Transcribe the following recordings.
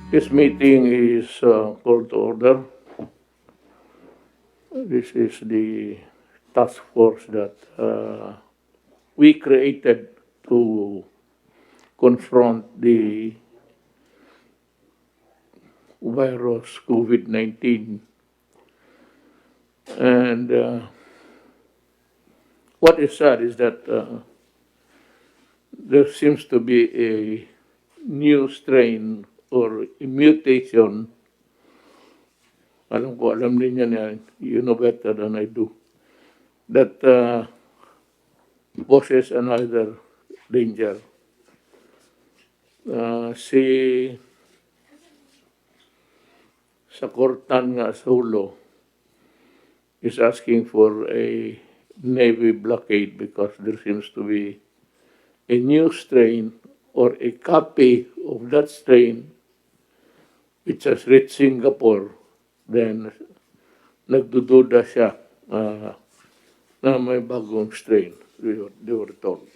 This meeting is called to order. This is the task force that we created to confront the virus COVID-19. And what is sad is that there seems to be a new strain or a mutation. Alam din yan, you know better than I do, that poses another danger. Si sa Kortan nga sa Hulo is asking for a Navy blockade because there seems to be a new strain or a copy of that strain which has reached Singapore. Then nagdududa siya na may bagong strain, they were told.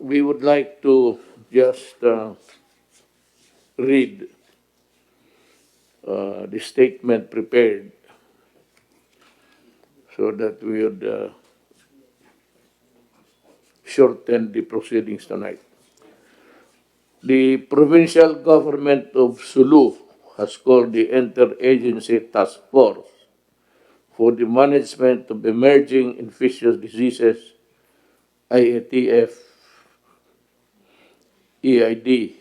We would like to just read the statement prepared so that we would shorten the proceedings tonight. The provincial government of Sulu has called the Interagency Task Force for the Management of Emerging Infectious Diseases, IATF, EID,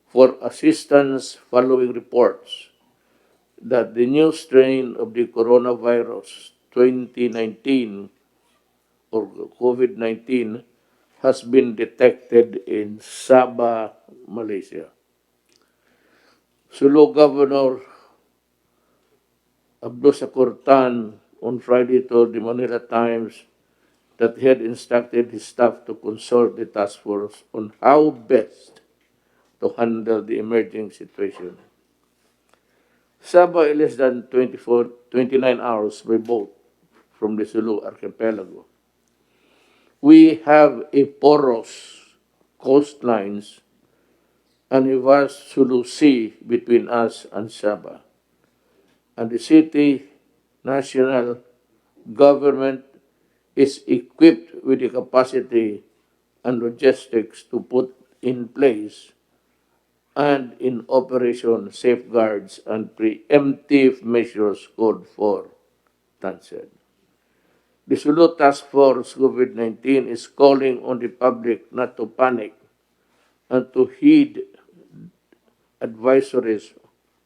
for assistance following reports that the new strain of the coronavirus 2019 or COVID-19 has been detected in Sabah, Malaysia. Sulu Governor Abdul Sakurtan on Friday told the Manila Times that he had instructed his staff to consult the task force on how best to handle the emerging situation. Sabah is less than 29 hours by boat from the Sulu archipelago. We have a porous coastlines and a vast Sulu Sea between us and Sabah. And the city, national government is equipped with the capacity and logistics to put in place and in operation safeguards and preemptive measures called for, Tan said. The Sulu Task Force COVID-19 is calling on the public not to panic and to heed advisories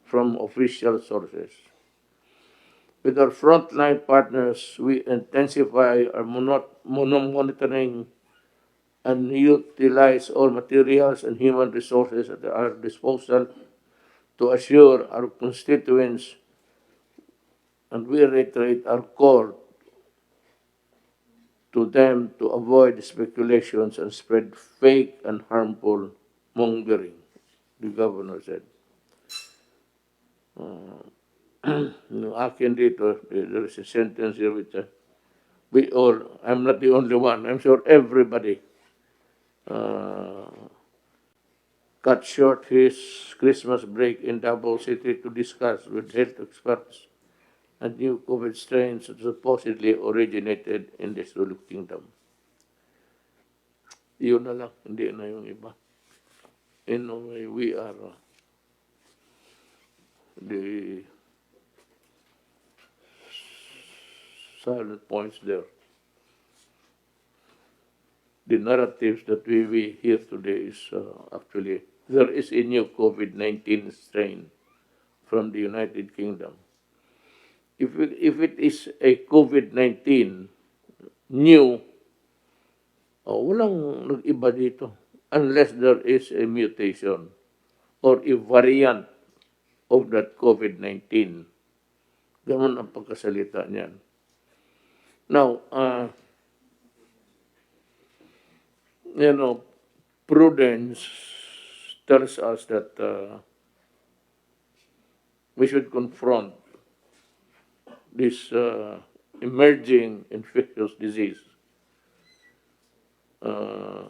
from official sources. With our frontline partners, we intensify our monitoring and utilize all materials and human resources at our disposal to assure our constituents, and we reiterate our call to them to avoid speculations and spread fake and harmful mongering, the governor said. Akin dito, there is a sentence here which we all, I'm not the only one, I'm sure everybody cut short his Christmas break in Davao City to discuss with health experts and new COVID strains that supposedly originated in the Sulu Kingdom. Yun na lang, hindi na yung iba. In a way, we are the silent points there. The narratives that we hear today is actually, there is a new COVID-19 strain from the United Kingdom. If it is a COVID-19 new, walang nag-iba dito unless there is a mutation or a variant of that COVID-19. Ganun ang pagkasalita niyan. Now, prudence tells us that we should confront this emerging infectious disease uh,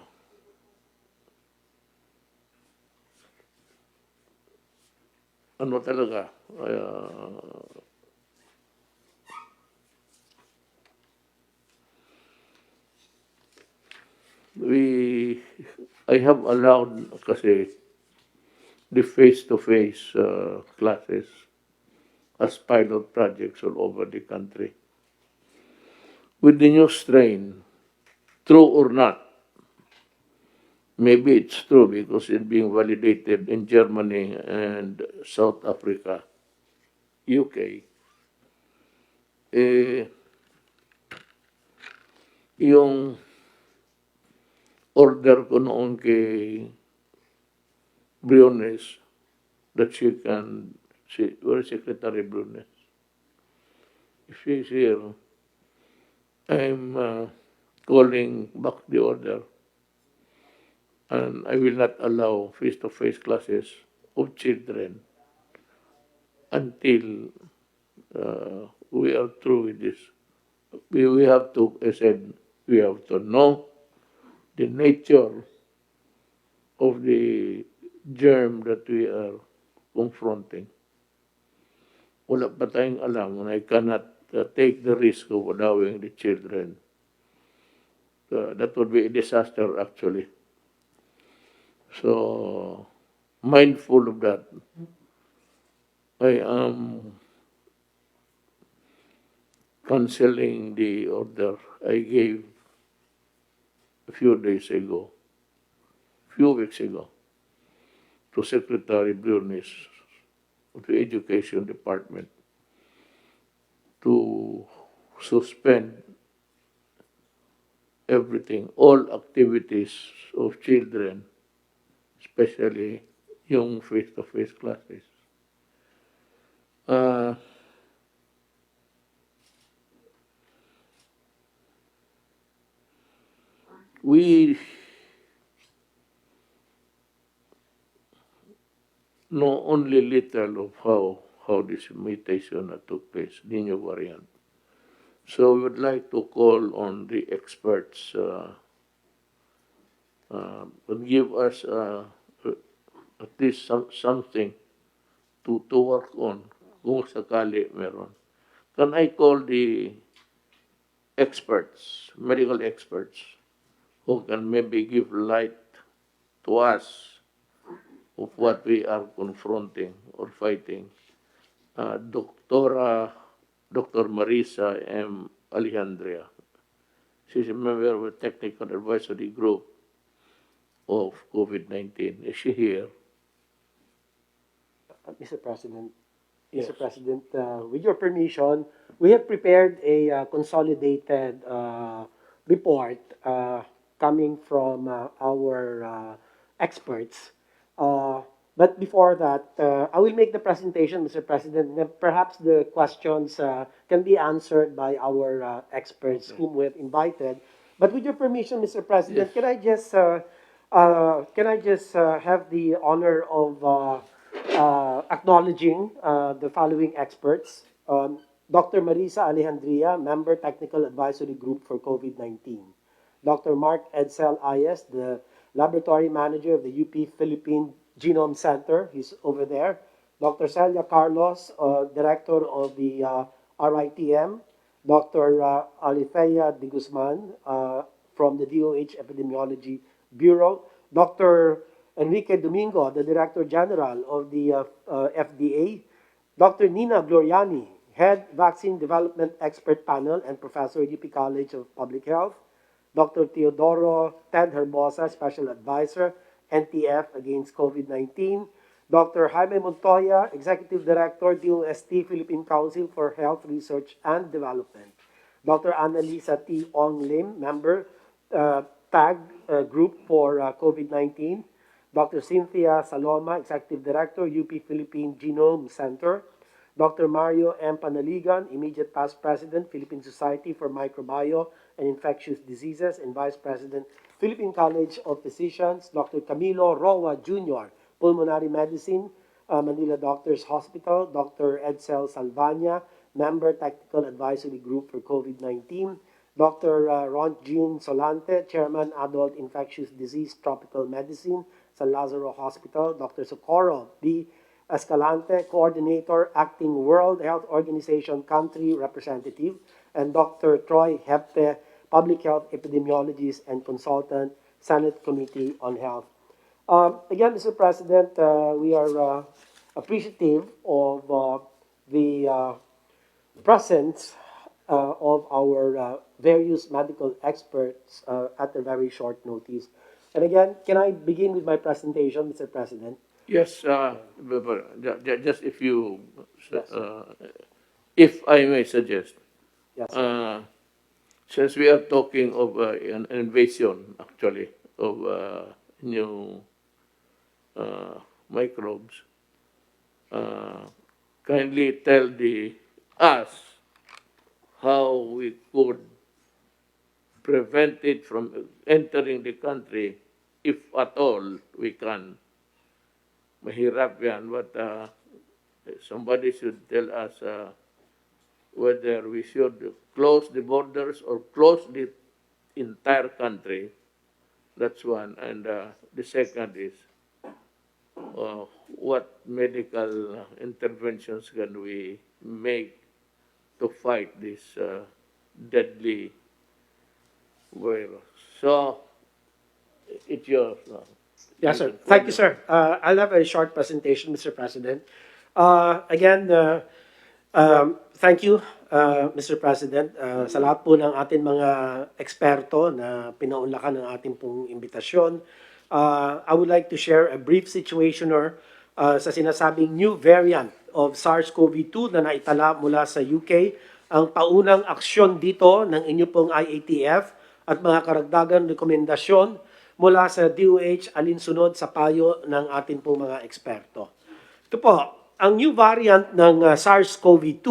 ano talaga, we, I have allowed kasi the face-to-face classes as pilot projects all over the country. With the new strain, true or not, maybe it's true because it's being validated in Germany and South Africa, UK. Eh, yung order ko noon kay Briones that she can, where is Secretary Briones? If she's here, I'm calling back the order and I will not allow face-to-face classes of children until we are through with this. We have to, I said, we have to know the nature of the germ that we are confronting. Wala pa tayong alam, and I cannot take the risk of allowing the children. That would be a disaster, actually. So, mindful of that, I am canceling the order I gave a few days ago, few weeks ago, to Secretary Briones of the Education Department to suspend everything, all activities of children, especially yung face-to-face classes. We know only little of how this mutation took place, the new variant. So we would like to call on the experts to give us at least something to work on kung sakali meron. Can I call the experts, medical experts, who can maybe give light to us of what we are confronting or fighting? Dr. Marisa M. Alejandria. She's a member of the Technical Advisory Group of COVID-19. Is she here? Mr. President, Yes. Mr. President, with your permission, we have prepared a consolidated report coming from our experts. But before that, I will make the presentation, Mr. President. And perhaps the questions can be answered by our experts whom we have invited. But with your permission, Mr. President, Yes. can I just have the honor of acknowledging the following experts. Dr. Marisa Alejandria, Member Technical Advisory Group for COVID-19. Dr. Mark Edsel Ayes, the Laboratory Manager of the UP Philippine Genome Center. He's over there. Dr. Celia Carlos, Director of the RITM. Dr. Alithea de Guzman from the DOH Epidemiology Bureau. Dr. Enrique Domingo, the Director General of the FDA. Dr. Nina Gloriani, Head Vaccine Development Expert Panel and Professor at UP College of Public Health. Dr. Teodoro Ted Herbosa, Special Advisor, NTF against COVID-19. Dr. Jaime Montoya, Executive Director, DOST Philippine Council for Health Research and Development. Dr. Annalisa T. Ong Lim, Member, TAG Group for COVID-19. Dr. Cynthia Saloma, Executive Director, UP Philippine Genome Center. Dr. Mario M. Panaligan, Immediate Past President, Philippine Society for Microbiome and Infectious Diseases, and Vice President, Philippine College of Physicians. Dr. Camilo Roa Jr., Pulmonary Medicine, Manila Doctors Hospital. Dr. Edsel Salvania, Member Technical Advisory Group for COVID-19. Dr. Ron Jean Solante, Chairman, Adult Infectious Disease Tropical Medicine, San Lazaro Hospital. Dr. Socorro B. Escalante, Coordinator, Acting World Health Organization Country Representative. And Dr. Troy Hepte, Public Health Epidemiologist and Consultant, Senate Committee on Health. Again, Mr. President, we are appreciative of the presence of our various medical experts at a very short notice. And again, can I begin with my presentation, Mr. President? Yes, just Yes, if I may suggest, yes, sir. uh, since we are talking of an invasion, actually, of new microbes, uh, kindly tell us how we could prevent it from entering the country, if at all we can. Mahirap yan, but somebody should tell us whether we should close the borders or close the entire country. That's one. And the second is, what medical interventions can we make to fight this deadly virus? So, it's yours now. Yes, sir. Thank you, sir. I'll have a short presentation, Mr. President. Again, thank you, Mr. President, sa lahat po ng ating mga eksperto na pinaunlakan ng ating pong imbitasyon. I would like to share a brief situationer sa sinasabing new variant of SARS-CoV-2 na naitala mula sa UK. Ang paunang aksyon dito ng inyo pong IATF at mga karagdagang rekomendasyon mula sa DOH alinsunod sa payo ng ating pong mga eksperto. Ito po, ang new variant ng SARS-CoV-2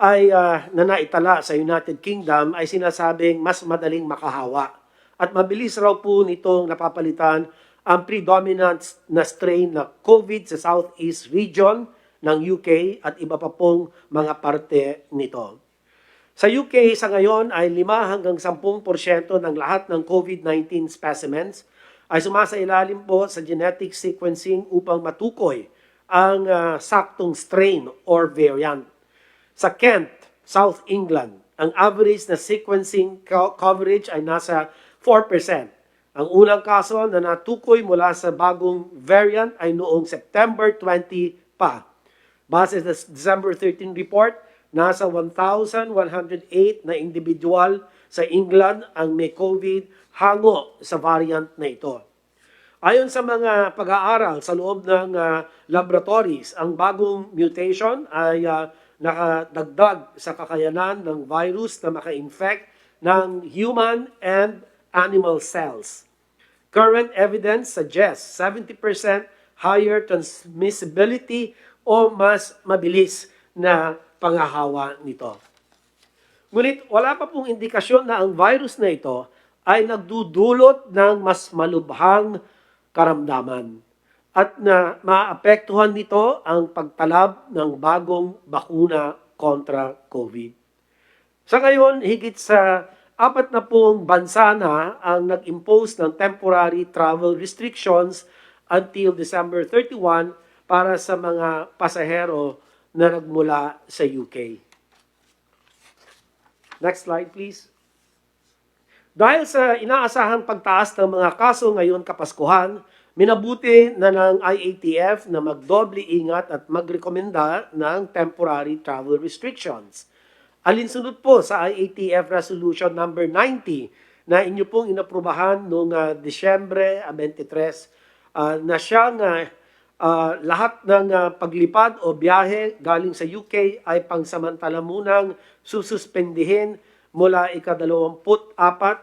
ay na naitala sa United Kingdom ay sinasabing mas madaling makahawa at mabilis raw po nitong napapalitan ang predominant na strain na COVID sa Southeast region ng UK at iba pa pong mga parte nito. Sa UK sa ngayon ay 5 hanggang 10% ng lahat ng COVID-19 specimens ay sumasailalim po sa genetic sequencing upang matukoy ang saktong strain or variant. Sa Kent, South England, ang average na sequencing coverage ay nasa 4%. Ang unang kaso na natukoy mula sa bagong variant ay noong September 20 pa. Base sa December 13 report, nasa 1,108 na individual sa England ang may COVID hango sa variant na ito. Ayon sa mga pag-aaral sa loob ng laboratories, ang bagong mutation ay nakadagdag sa kakayanan ng virus na maka-infect ng human and animal cells. Current evidence suggests 70% higher transmissibility o mas mabilis na pangahawa nito. Ngunit wala pa pong indikasyon na ang virus na ito ay nagdudulot ng mas malubhang karamdaman at na maapektuhan nito ang pagtalab ng bagong bakuna kontra COVID. Sa ngayon, higit sa 40 bansa na ang nag-impose ng temporary travel restrictions until December 31 para sa mga pasahero na nagmula sa UK. Next slide, please. Dahil sa inaasahang pagtaas ng mga kaso ngayon Kapaskuhan, minabuti na ng IATF na magdoble ingat at magrekomenda ng temporary travel restrictions. Alinsunod po sa IATF Resolution number 90 na inyo pong inaprubahan noong Disyembre 23 na siyang lahat ng paglipad o biyahe galing sa UK ay pangsamantala munang sususpendihin mula ika-24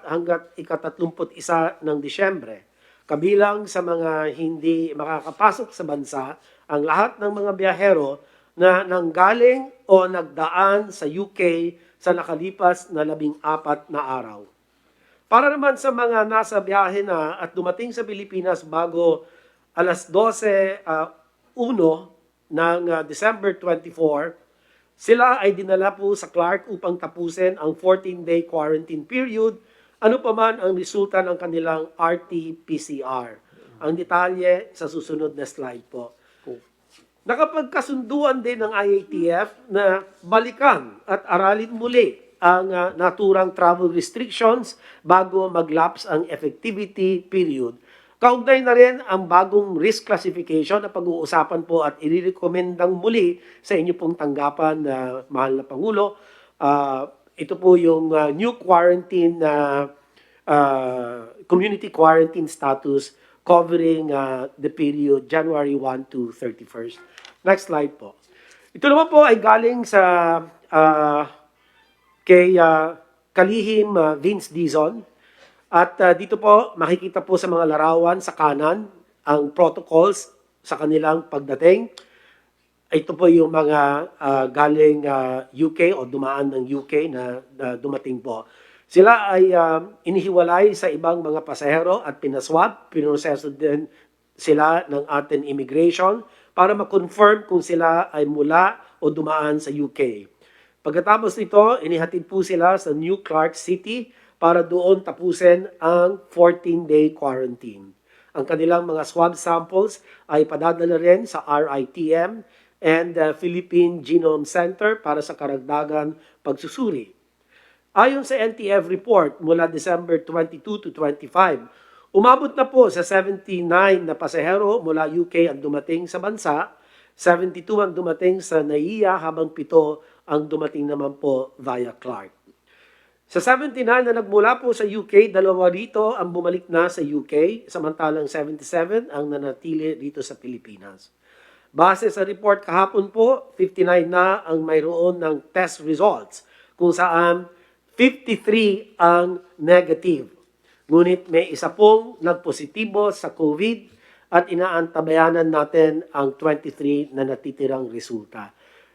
hanggang ika-31 ng Disyembre. Kabilang sa mga hindi makakapasok sa bansa ang lahat ng mga biyahero na nanggaling o nagdaan sa UK sa nakalipas na 14 na araw. Para naman sa mga nasa biyahe na at dumating sa Pilipinas bago alas 12:01 ng December 24, Sila ay dinala po sa Clark upang tapusin ang 14-day quarantine period, ano pa man ang resulta ng kanilang RT-PCR. Ang detalye sa susunod na slide po. Nakapagkasunduan din ng IATF na balikan at aralin muli ang naturang travel restrictions bago mag-lapse ang effectivity period. Kaugnay na rin ang bagong risk classification na pag-uusapan po at irirekomendang muli sa inyo pong tanggapan na mahal na Pangulo. Ito po yung new quarantine community quarantine status covering the period January 1 to 31st. Next slide po. Ito naman po ay galing sa kay Kalihim Vince Dizon. At dito po makikita po sa mga larawan sa kanan ang protocols sa kanilang pagdating. Ito po yung mga galing UK o dumaan ng UK na dumating po. Sila ay inihiwalay sa ibang mga pasahero at pinaswab. Pinoseso din sila ng ating immigration para ma-confirm kung sila ay mula o dumaan sa UK. Pagkatapos nito, inihatid po sila sa New Clark City para doon tapusin ang 14-day quarantine. Ang kanilang mga swab samples ay padadala rin sa RITM and Philippine Genome Center para sa karagdagan pagsusuri. Ayon sa NTF report, mula December 22 to 25, umabot na po sa 79 na pasahero mula UK ang dumating sa bansa, 72 ang dumating sa NAIA habang 7 ang dumating naman po via Clark. Sa 79 na nagmula po sa UK, 2 rito ang bumalik na sa UK, samantalang 77 ang nanatili rito sa Pilipinas. Base sa report kahapon po, 59 na ang mayroon ng test results, kung saan 53 ang negative. Ngunit may isa pong nagpositibo sa COVID at inaantabayanan natin ang 23 na natitirang resulta.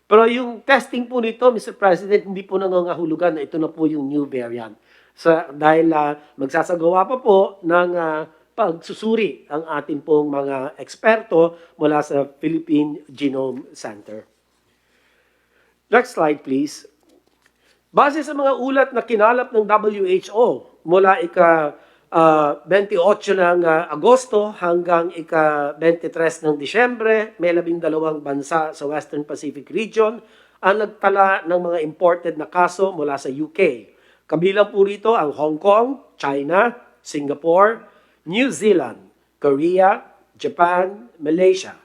Pero yung testing po nito, Mr. President, hindi po nangangahulugan na ito na po yung new variant. Dahil magsasagawa pa po ng pagsusuri ang ating pong mga eksperto mula sa Philippine Genome Center. Next slide, please. Base sa mga ulat na kinalap ng WHO mula ika-28 ng Agosto hanggang ika-23 ng Disyembre, may 12 bansa sa Western Pacific region ang nagtala ng mga imported na kaso mula sa UK. Kabilang po rito ang Hong Kong, China, Singapore, New Zealand, Korea, Japan, Malaysia,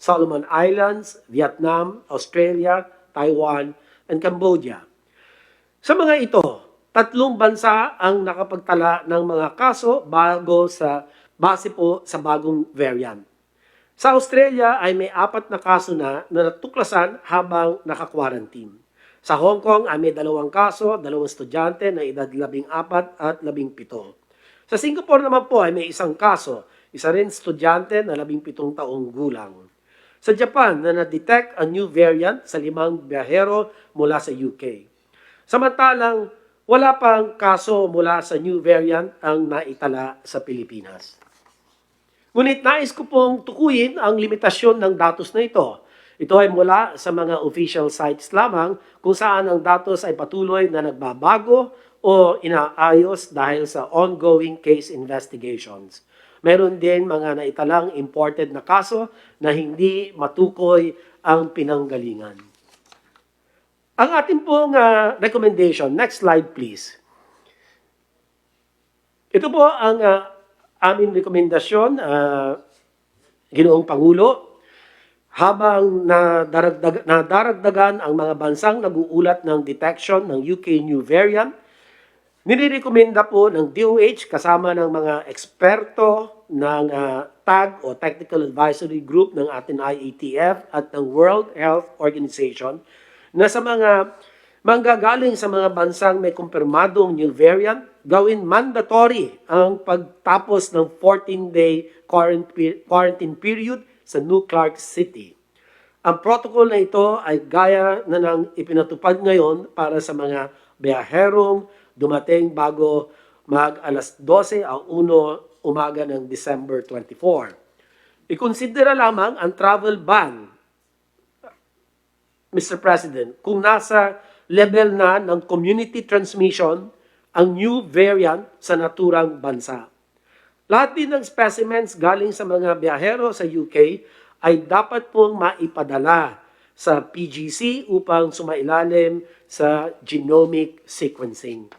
Solomon Islands, Vietnam, Australia, Taiwan, and Cambodia. Sa mga ito, 3 bansa ang nakapagtala ng mga kaso base po sa bagong variant. Sa Australia ay may 4 na kaso na natuklasan habang naka-quarantine. Sa Hong Kong ay may 2 kaso, 2 estudyante na edad 14 at 17. Sa Singapore naman po ay may 1 kaso, isa rin estudyante na 17 taong gulang. Sa Japan na na-detect ang new variant sa 5 biyahero mula sa UK. Samantalang wala pang kaso mula sa new variant ang naitala sa Pilipinas. Ngunit nais ko pong tukuyin ang limitasyon ng datos na ito. Ito ay mula sa mga official sites lamang kung saan ang datos ay patuloy na nagbabago o inaayos dahil sa ongoing case investigations. Meron din mga naitalang imported na kaso na hindi matukoy ang pinanggalingan. Ang ating pong recommendation, next slide please. Ito po ang aming rekomendasyon, Ginoong Pangulo, habang nadaragdagan ang mga bansang nag-uulat ng detection ng UK new variant, ninirekomenda po ng DOH kasama ng mga eksperto ng TAG o Technical Advisory Group ng ating IATF at ng World Health Organization na sa mga manggagaling sa mga bansang may kumpirmadong new variant, gawin mandatory ang pagtapos ng 14-day quarantine period sa New Clark City. Ang protocol na ito ay gaya na ng ipinatupad ngayon para sa mga biyaherong dumating bago mag-alas 12 ang 1 umaga ng December 24. Ikonsidera lamang ang travel ban Mr. President, kung nasa level na ng community transmission ang new variant sa naturang bansa. Lahat din ng specimens galing sa mga biyahero sa UK ay dapat pong maipadala sa PGC upang sumailalim sa genomic sequencing.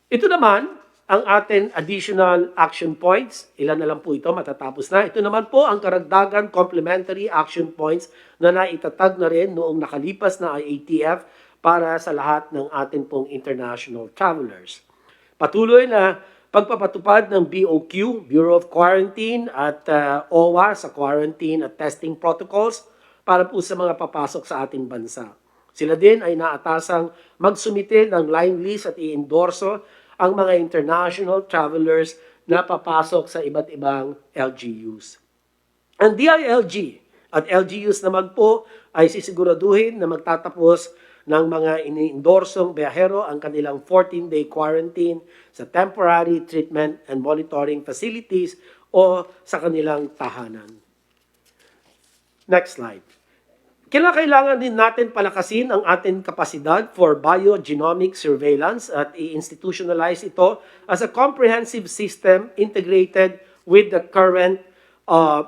Ito naman, ang ating additional action points. Ilan na lang po ito, matatapos na. Ito naman po ang karagdagan complementary action points na naitatag na rin noong nakalipas na IATF para sa lahat ng ating pong international travelers. Patuloy na pagpapatupad ng BOQ, Bureau of Quarantine, at OWA sa quarantine at testing protocols para po sa mga papasok sa ating bansa. Sila din ay naatasang magsumite ng line list at i-endorso ang mga international travelers na papasok sa iba't ibang LGUs. Ang DILG at LGUs naman po ay sisiguraduhin na magtatapos ng mga ini-endorsong biyahero ang kanilang 14-day quarantine sa temporary treatment and monitoring facilities o sa kanilang tahanan. Next slide. Kailangan din natin palakasin ang ating kapasidad for biogenomic surveillance at i-institutionalize ito as a comprehensive system integrated with the current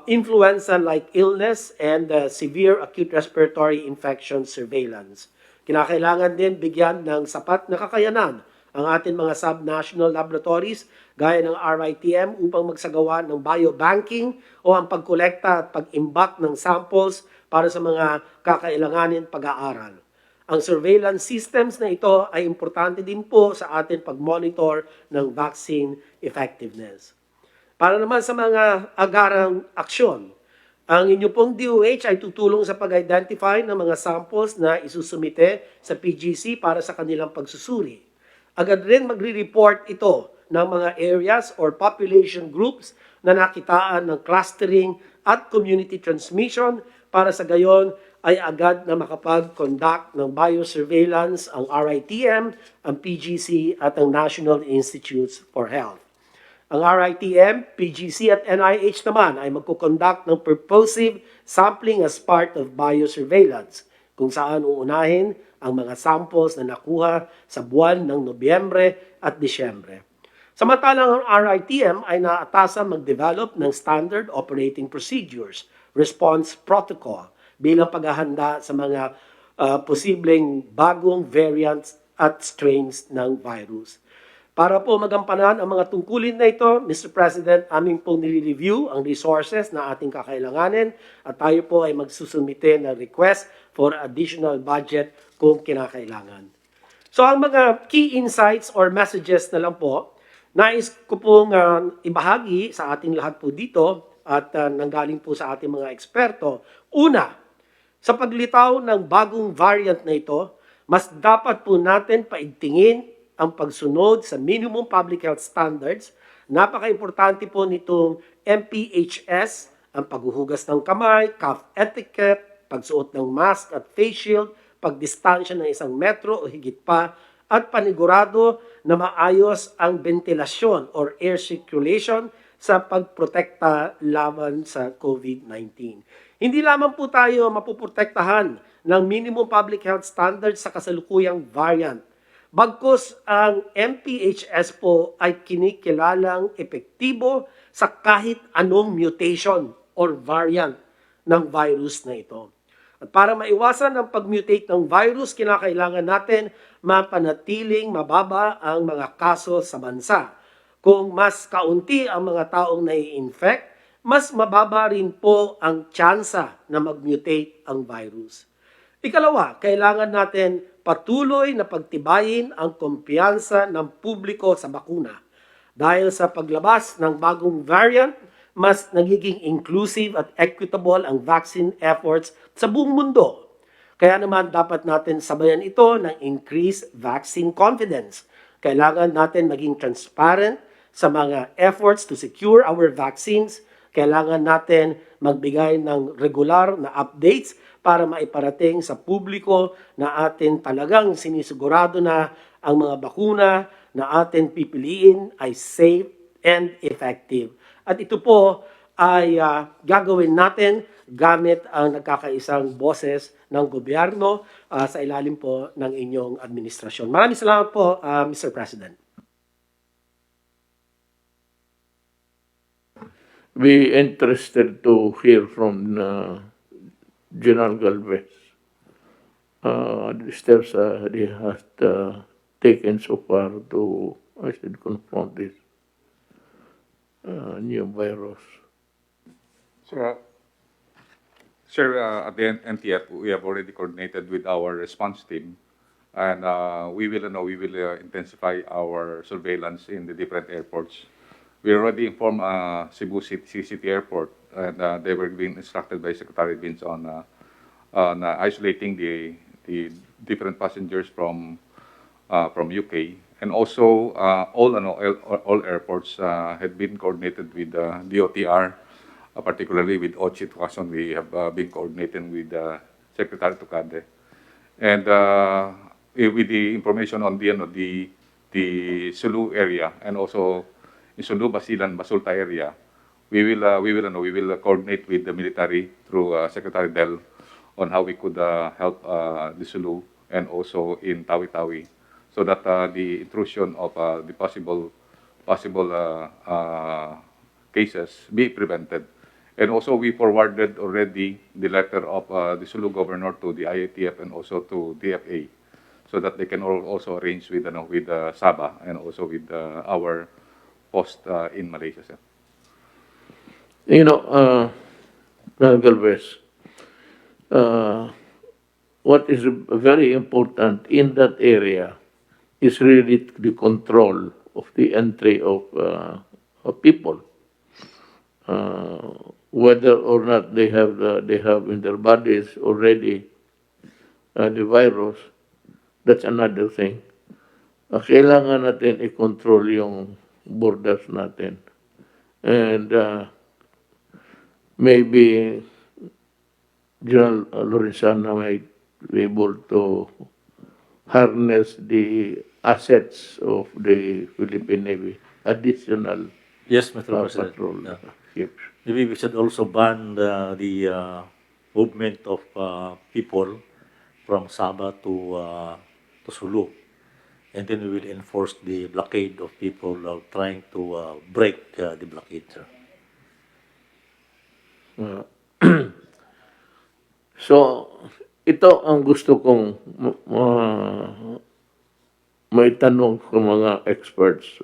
influenza-like illness and severe acute respiratory infection surveillance. Kinakailangan din bigyan ng sapat na kakayanan ang ating mga sub-national laboratories gaya ng RITM upang magsagawa ng biobanking o ang pagkolekta at pag-imbak ng samples para sa mga kakailanganin pag-aaral. Ang surveillance systems na ito ay importante din po sa ating pag-monitor ng vaccine effectiveness. Para naman sa mga agarang aksyon, ang inyo pong DOH ay tutulong sa pag-identify ng mga samples na isusumite sa PGC para sa kanilang pagsusuri. Agad rin magre-report ito ng mga areas or population groups na nakitaan ng clustering at community transmission para sa gayon ay agad na makapag-conduct ng biosurveillance ang RITM, ang PGC at ang National Institutes for Health. Ang RITM, PGC at NIH naman ay magkukonduct ng purposive sampling as part of biosurveillance, kung saan uunahin ang mga samples na nakuha sa buwan ng Nobyembre at Disyembre. Samantalang ang RITM ay naatasang mag-develop ng standard operating procedures, response protocol, bilang paghahanda sa mga posibleng bagong variants at strains ng virus. Para po magampanan ang mga tungkulin na ito, Mr. President, aming pong nire-review ang resources na ating kakailanganin at tayo po ay magsusumite ng request for additional budget kung kinakailangan. So ang mga key insights or messages na lang po, nais ko pong ibahagi sa ating lahat po dito at nanggaling po sa ating mga eksperto. Una, sa paglitaw ng bagong variant na ito, mas dapat po natin paigtingin ang pagsunod sa minimum public health standards. Napaka-importante po nitong MPHS, ang paghuhugas ng kamay, cough etiquette, pagsuot ng mask at face shield, pagdistansya ng 1 metro o higit pa, at panigurado na maayos ang ventilasyon or air circulation sa pagprotekta laban sa COVID-19. Hindi lamang po tayo mapuprotektahan ng minimum public health standards sa kasalukuyang variant. Bagkus ang MPHS po ay kinikilalang epektibo sa kahit anong mutation or variant ng virus na ito. At para maiwasan ang pag-mutate ng virus, kinakailangan natin mapanatiling mababa ang mga kaso sa bansa. Kung mas kaunti ang mga taong nai-infect, mas mababa rin po ang tsansa na mag-mutate ang virus. Ikalawa, kailangan natin patuloy na pagtibayin ang kumpiyansa ng publiko sa bakuna. Dahil sa paglabas ng bagong variant, mas nagiging inclusive at equitable ang vaccine efforts sa buong mundo. Kaya naman dapat natin sabayan ito ng increased vaccine confidence. Kailangan natin maging transparent sa mga efforts to secure our vaccines. Kailangan natin magbigay ng regular na updates para maiparating sa publiko na atin talagang sinisigurado na ang mga bakuna na atin pipiliin ay safe and effective. At ito po ay gagawin natin gamit ang nagkakaisang boses ng gobyerno sa ilalim po ng inyong administrasyon. Maraming salamat po, Mr. President. Be interested to hear from General Galvez. The steps they have taken so far to, I should confront this new virus. Sir, at the NTF, we have already coordinated with our response team, and we will intensify our surveillance in the different airports. We already informed Cebu City Airport, and they were being instructed by Secretary Vince on isolating the different passengers from UK, and also all airports had been coordinated with DOTR. Particularly with Ochit Wason, we have been coordinating with Secretary Tukade. And with the information on the Sulu area and also in Sulu, Basilan, Basulta area, we will coordinate with the military through Secretary Del on how we could help the Sulu and also in Tawi-Tawi, so that the intrusion of the possible cases be prevented. And also, we forwarded already the letter of the Sulu governor to the IATF and also to DFA, so that they can also arrange with Sabah and also with our post in Malaysia, sir. You know, Galvez, what is very important in that area is really the control of the entry of people. Whether or not they have in their bodies already the virus, that's another thing. Kailangan natin i-control yung borders natin. And maybe General Lorenzana might be able to harness the assets of the Philippine Navy, additional Yes, Mr. President. patrol ships. Maybe we should also ban the movement of people from Sabah to Sulu. And then we will enforce the blockade of people trying to break the blockade, sir. So, ito ang gusto kong may tanong sa mga experts.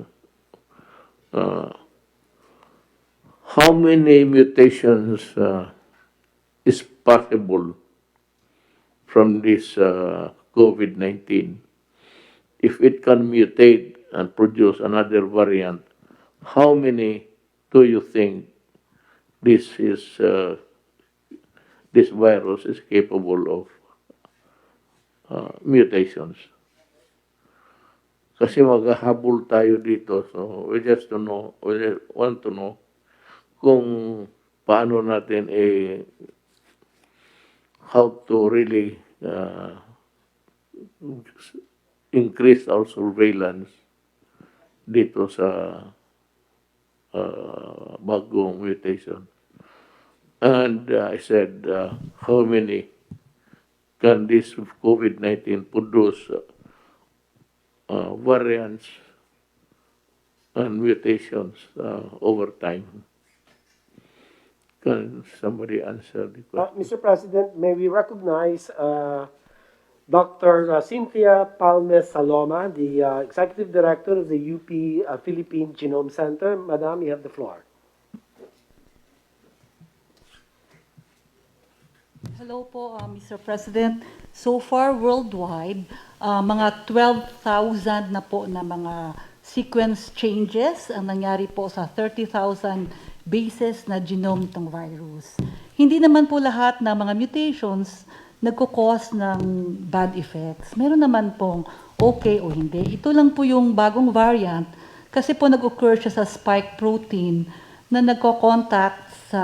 How many mutations is possible from this COVID-19? If it can mutate and produce another variant, how many do you think this virus is capable of mutations? Kasi maghahabol tayo dito, so we want to know kung paano natin how to really increase our surveillance dito sa bagong mutation. And I said, how many can this COVID-19 produce variants and mutations over time? Can somebody answer the question? Mr. President, may we recognize Dr. Cynthia Palmes Saloma, the Executive Director of the UP Philippine Genome Center. Madam, you have the floor. Hello po, Mr. President. So far, worldwide, mga 12,000 na po na mga sequence changes ang nangyari po sa 30,000 bases na genome ng virus. Hindi naman po lahat ng mga mutations nagkukos ng bad effects. Meron naman pong okay o hindi. Ito lang po yung bagong variant kasi po nag-occur siya sa spike protein na nagko-contact sa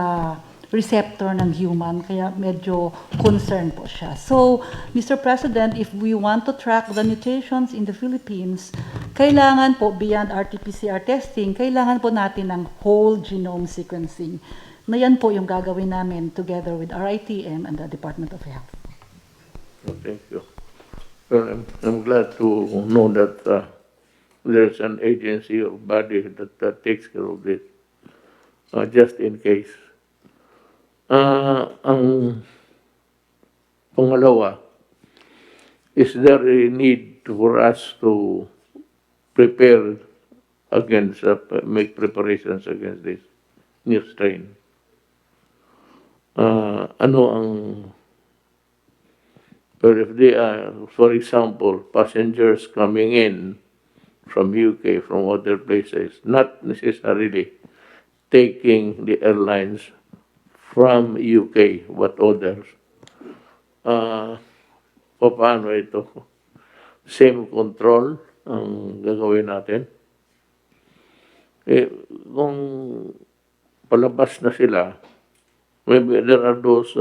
receptor ng human, kaya medyo concerned po siya. So, Mr. President, if we want to track the mutations in the Philippines, kailangan po, beyond RT-PCR testing, kailangan po natin ng whole genome sequencing. na yan po yung gagawin namin together with RITM and the Department of Health. Oh, thank you. Well, I'm glad to know that there's an agency or body that takes care of this, just in case. Ang pangalawa, is there a need for us to prepare against, make preparations against this new strain? Ano ang, but if they are, for example, passengers coming in from UK, from other places, not necessarily taking the airlines from UK, but others, paano ito? Same control ang gagawin natin? Kung palabas na sila, maybe there are those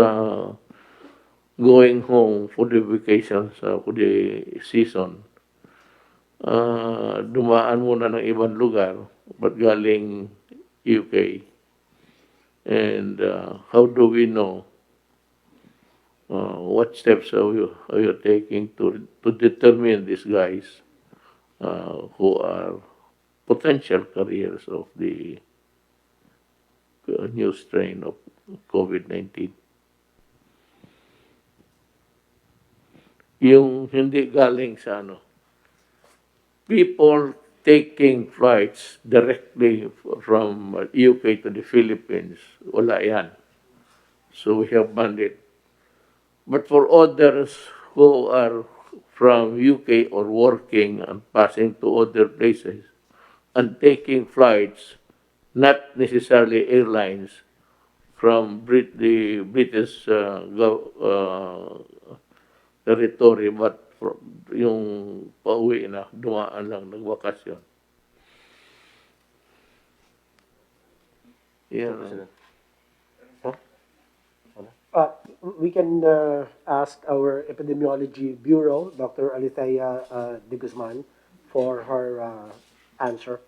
going home for the vacations, for the season. Dumaan muna ng ibang lugar, but galing UK. And how do we know what steps are you taking to determine these guys who are potential carriers of the new strain of COVID-19? Yung hindi galing sa people taking flights directly from UK to the Philippines, wala yan. So we have banned it. But for others who are from UK or working and passing to other places and taking flights, not necessarily airlines, from the British territory, but yung pauwi na, dumaan lang, nagbakasyon. Yeah. We can ask our Epidemiology Bureau, Dr. Alithea de Guzman, for her answer.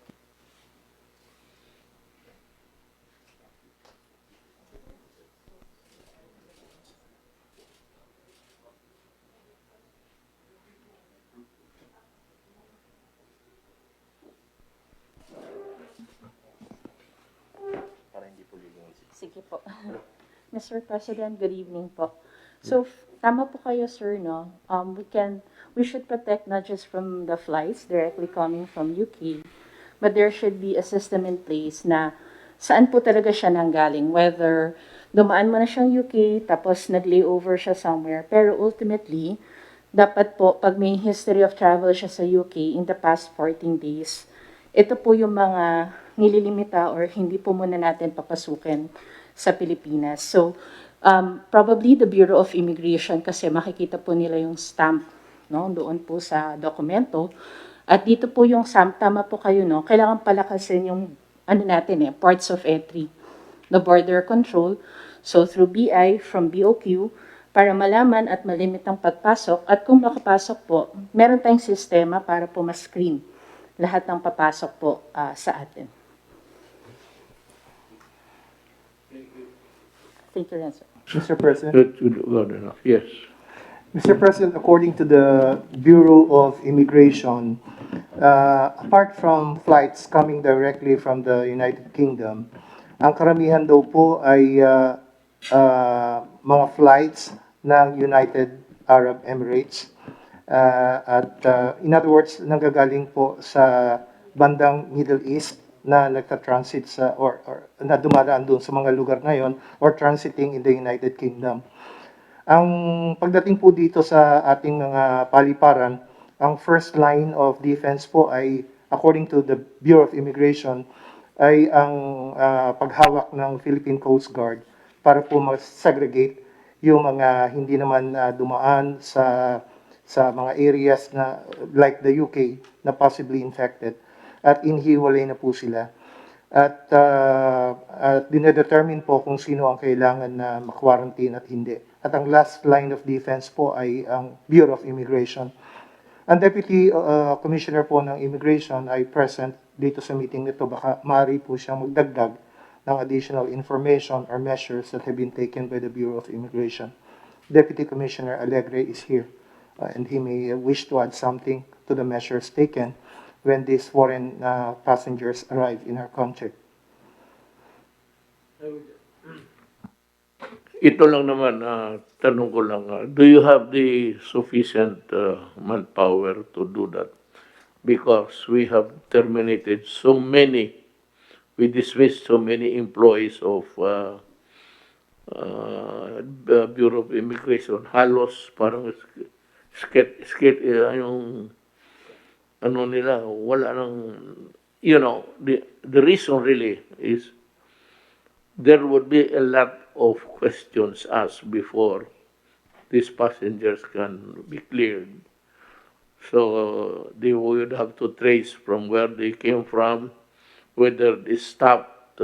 Sige po. Mr. President, good evening po. So, tama po kayo, sir, no? We should protect not just from the flights directly coming from UK, but there should be a system in place na saan po talaga siya nanggaling. Whether dumaan mo na siyang UK, tapos nag-layover siya somewhere. Pero ultimately, dapat po, pag may history of travel siya sa UK in the past 14 days, ito po yung mga nililimita or hindi po muna natin papasukin sa Pilipinas. So, probably the Bureau of Immigration, kasi makikita po nila yung stamp, no, doon po sa dokumento. At dito po yung stamp, tama po kayo, no, kailangan palakasin yung, ports of entry, the border control. So, through BI, from BOQ, para malaman at malimit ang pagpasok. At kung makapasok po, meron tayong sistema para po ma-screen lahat ng papasok po sa atin. Thank you, sir. Mr. President. Good enough. Yes. Mr. President, according to the Bureau of Immigration, apart from flights coming directly from the United Kingdom, ang karamihan daw po ay mga flights ng United Arab Emirates. In other words, nanggagaling po sa bandang Middle East na nagta-transit sa or na dumadaan doon sa mga lugar na yon or transiting in the United Kingdom. Ang pagdating po dito sa ating mga paliparan, ang first line of defense po ay, according to the Bureau of Immigration, ay ang paghawak ng Philippine Coast Guard para po mag-segregate yung mga hindi naman dumaan sa mga areas na like the UK na possibly infected, at inhiwalay na po sila. At dinedetermine po kung sino ang kailangan na ma-quarantine at hindi. At ang last line of defense po ay ang Bureau of Immigration. Ang Deputy Commissioner po ng Immigration ay present dito sa meeting nito. Baka maaari po siyang magdagdag ng additional information or measures that have been taken by the Bureau of Immigration. Deputy Commissioner Alegre is here, and he may wish to add something to the measures taken when these foreign passengers arrive in our country. Ito lang naman, tanong ko lang, do you have the sufficient manpower to do that? Because we have terminated so many, we dismissed so many employees of Bureau of Immigration. Halos parang yung ano nila, wala nang, you know, the reason really is there would be a lot of questions asked before these passengers can be cleared. So they would have to trace from where they came from, whether they stopped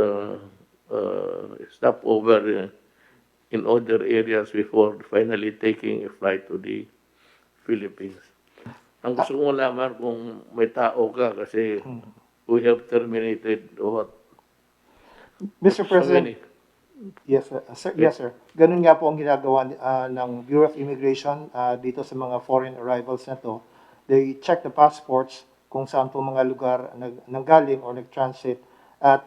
over in other areas before finally taking a flight to the Philippines. Ang gusto ko malaman kung may tao ka kasi we have terminated what? Mr. So many. President, yes, sir. Yes, sir. Ganun nga po ang ginagawa ng Bureau of Immigration dito sa mga foreign arrivals na to. They check the passports kung saan po mga lugar nanggaling or nag-transit at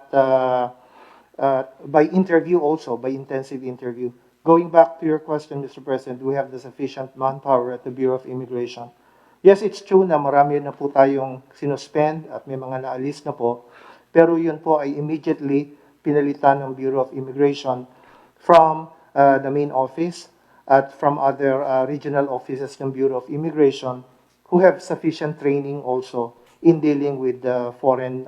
by interview also, by intensive interview. Going back to your question, Mr. President, do we have the sufficient manpower at the Bureau of Immigration? Yes, it's true na marami na po tayong sinuspend at may mga naalis na po. Pero yun po ay immediately pinalitan ng Bureau of Immigration from the main office at from other regional offices ng Bureau of Immigration who have sufficient training also in dealing with the foreign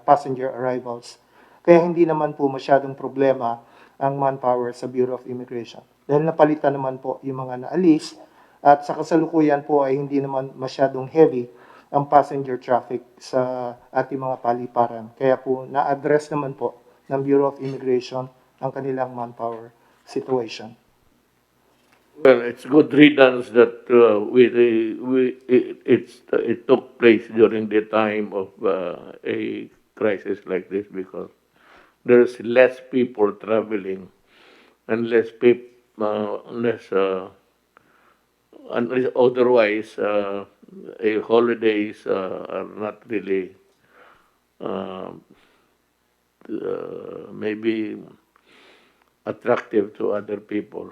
passenger arrivals. Kaya hindi naman po masyadong problema ang manpower sa Bureau of Immigration. Dahil napalitan naman po yung mga naalis at sa kasalukuyan po ay hindi naman masyadong heavy ang passenger traffic sa ating mga paliparan. Kaya po na-address naman po ng Bureau of Immigration ang kanilang manpower situation. Well, it's good riddance that it took place during the time of a crisis like this because there's less people traveling and less people, otherwise holidays are not really maybe attractive to other people.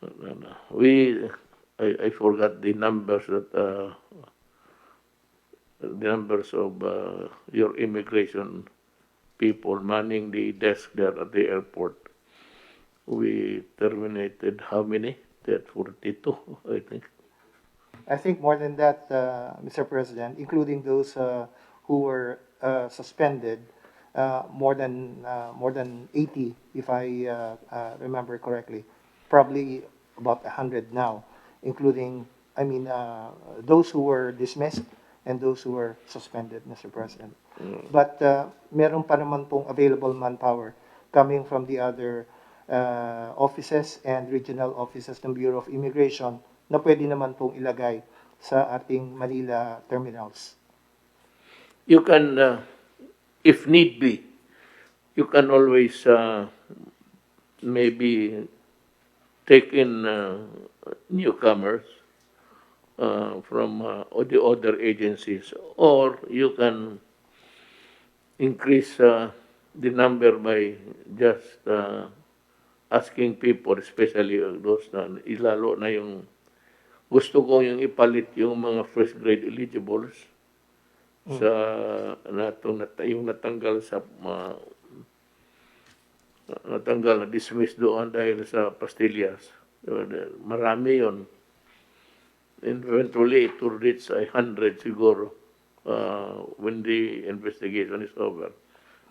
I forgot the numbers of your immigration people manning the desk there at the airport. We terminated how many? That 42, I think. I think more than that, Mr. President, including those who were suspended, more than 80, if I remember correctly. Probably about 100 now, including, those who were dismissed and those who were suspended, Mr. President. But meron pa naman pong available manpower coming from the other offices and regional offices ng Bureau of Immigration na pwede naman pong ilagay sa ating Manila terminals. You can, if need be, you can always maybe take in newcomers from the other agencies, or you can increase the number by just asking people, especially those na ilalo na yung gusto ko yung ipalit yung mga first grade eligibles sa yung natanggal sa natanggal na dismiss doon dahil sa pastillas. Marami yon. Eventually it will reach 100 siguro when the investigation is over.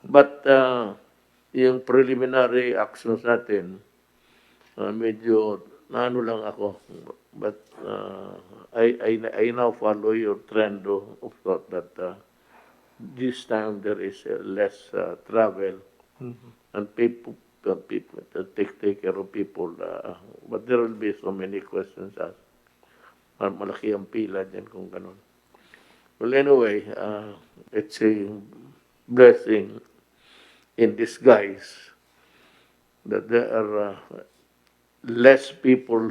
But yung preliminary actions natin, medyo naano lang ako. But I now follow your trend of thought that this time there is less travel and people take care of people. But there will be so many questions asked. Malaki ang pila dyan kung ganun. Well, anyway, it's a blessing in disguise that there are less people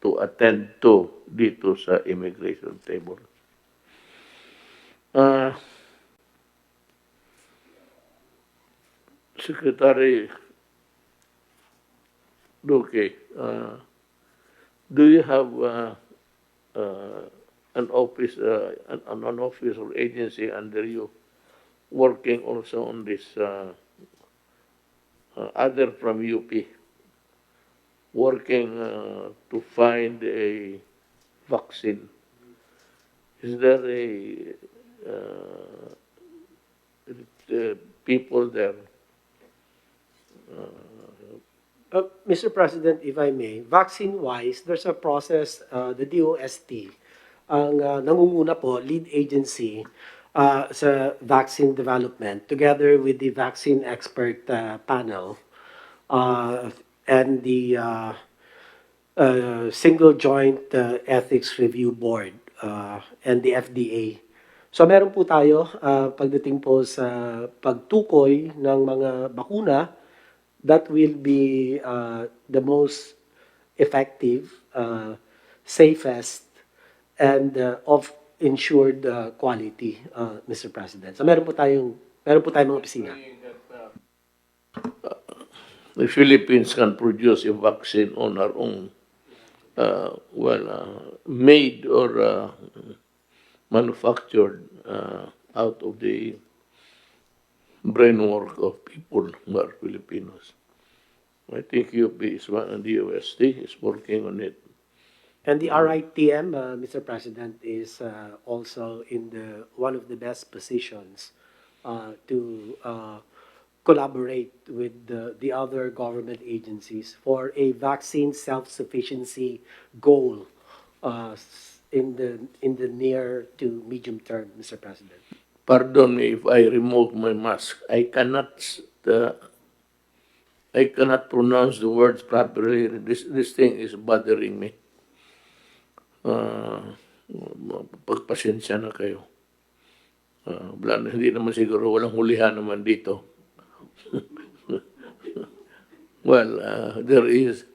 to attend to dito sa immigration table. Secretary Duque, do you have an office, an office or agency under you working also on this, other from UP, working to find a vaccine? Is there people there? Mr. President, if I may, vaccine-wise, there's a process, the DOST, ang nangunguna po, lead agency sa vaccine development, together with the vaccine expert panel and the single joint ethics review board and the FDA. So meron po tayo pagdating po sa pagtukoy ng mga bakuna that will be the most effective, safest, and of ensured quality, Mr. President. So meron po tayong mga opisina. The Philippines can produce a vaccine on our own, made or manufactured out of the brainwork of people who are Filipinos. I think UP is one, and the UST is working on it. And the RITM, Mr. President, is also in one of the best positions to collaborate with the other government agencies for a vaccine self-sufficiency goal in the near to medium term, Mr. President. Pardon me if I remove my mask. I cannot pronounce the words properly. This thing is bothering me. Pagpasensya na kayo. Hindi naman siguro, walang hulihan naman dito. Well, there is,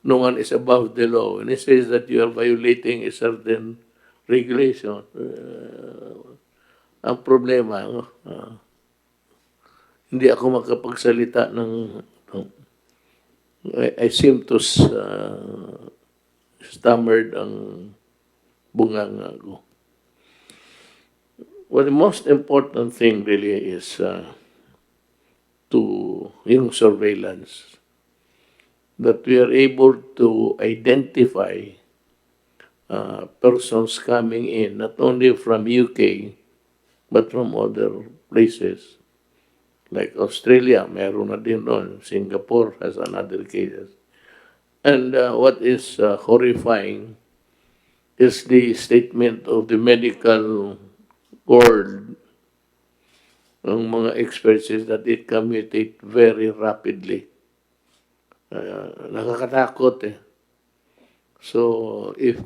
no one is above the law. And it says that you are violating a certain regulation. Ang problema, hindi ako makapagsalita ng, I seem to stammered ang bunganga ko. Well, the most important thing really is yung surveillance, that we are able to identify persons coming in, not only from UK, but from other places. Like Australia, meron na din doon. Singapore has another cases. And what is horrifying is the statement of the medical world, ng mga experts, is that it can mutate very rapidly. Nakakatakot eh. So if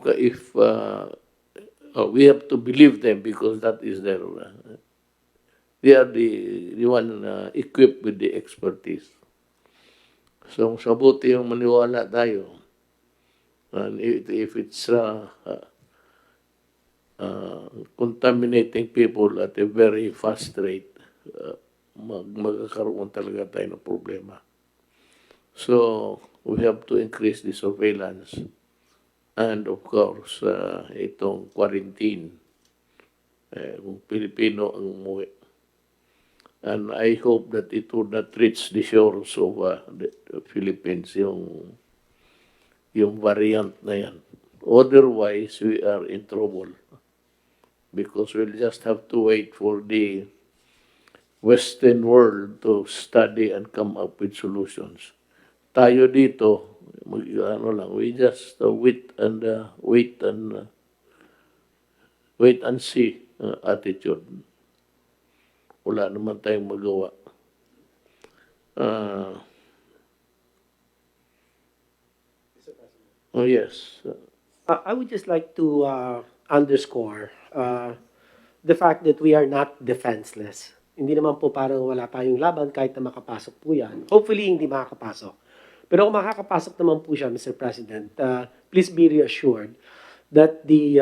we have to believe them because that is their, they are the one equipped with the expertise. So sabuti yung maniwala tayo. And if it's contaminating people at a very fast rate, magkakaroon talaga tayo ng problema. So we have to increase the surveillance. And of course, itong quarantine, kung Pilipino ang umuwi. And I hope that it would not reach the shores of the Philippines, yung variant na yan. Otherwise, we are in trouble. Because we'll just have to wait for the Western world to study and come up with solutions. Tayo dito, we just wait and see attitude. Wala naman tayong magawa. Oh yes. I would just like to underscore the fact that we are not defenseless. Hindi naman po parang wala tayong laban kahit na makapasok po yan. Hopefully, hindi makakapasok. Pero kung makakapasok naman po siya, Mr. President, please be reassured that the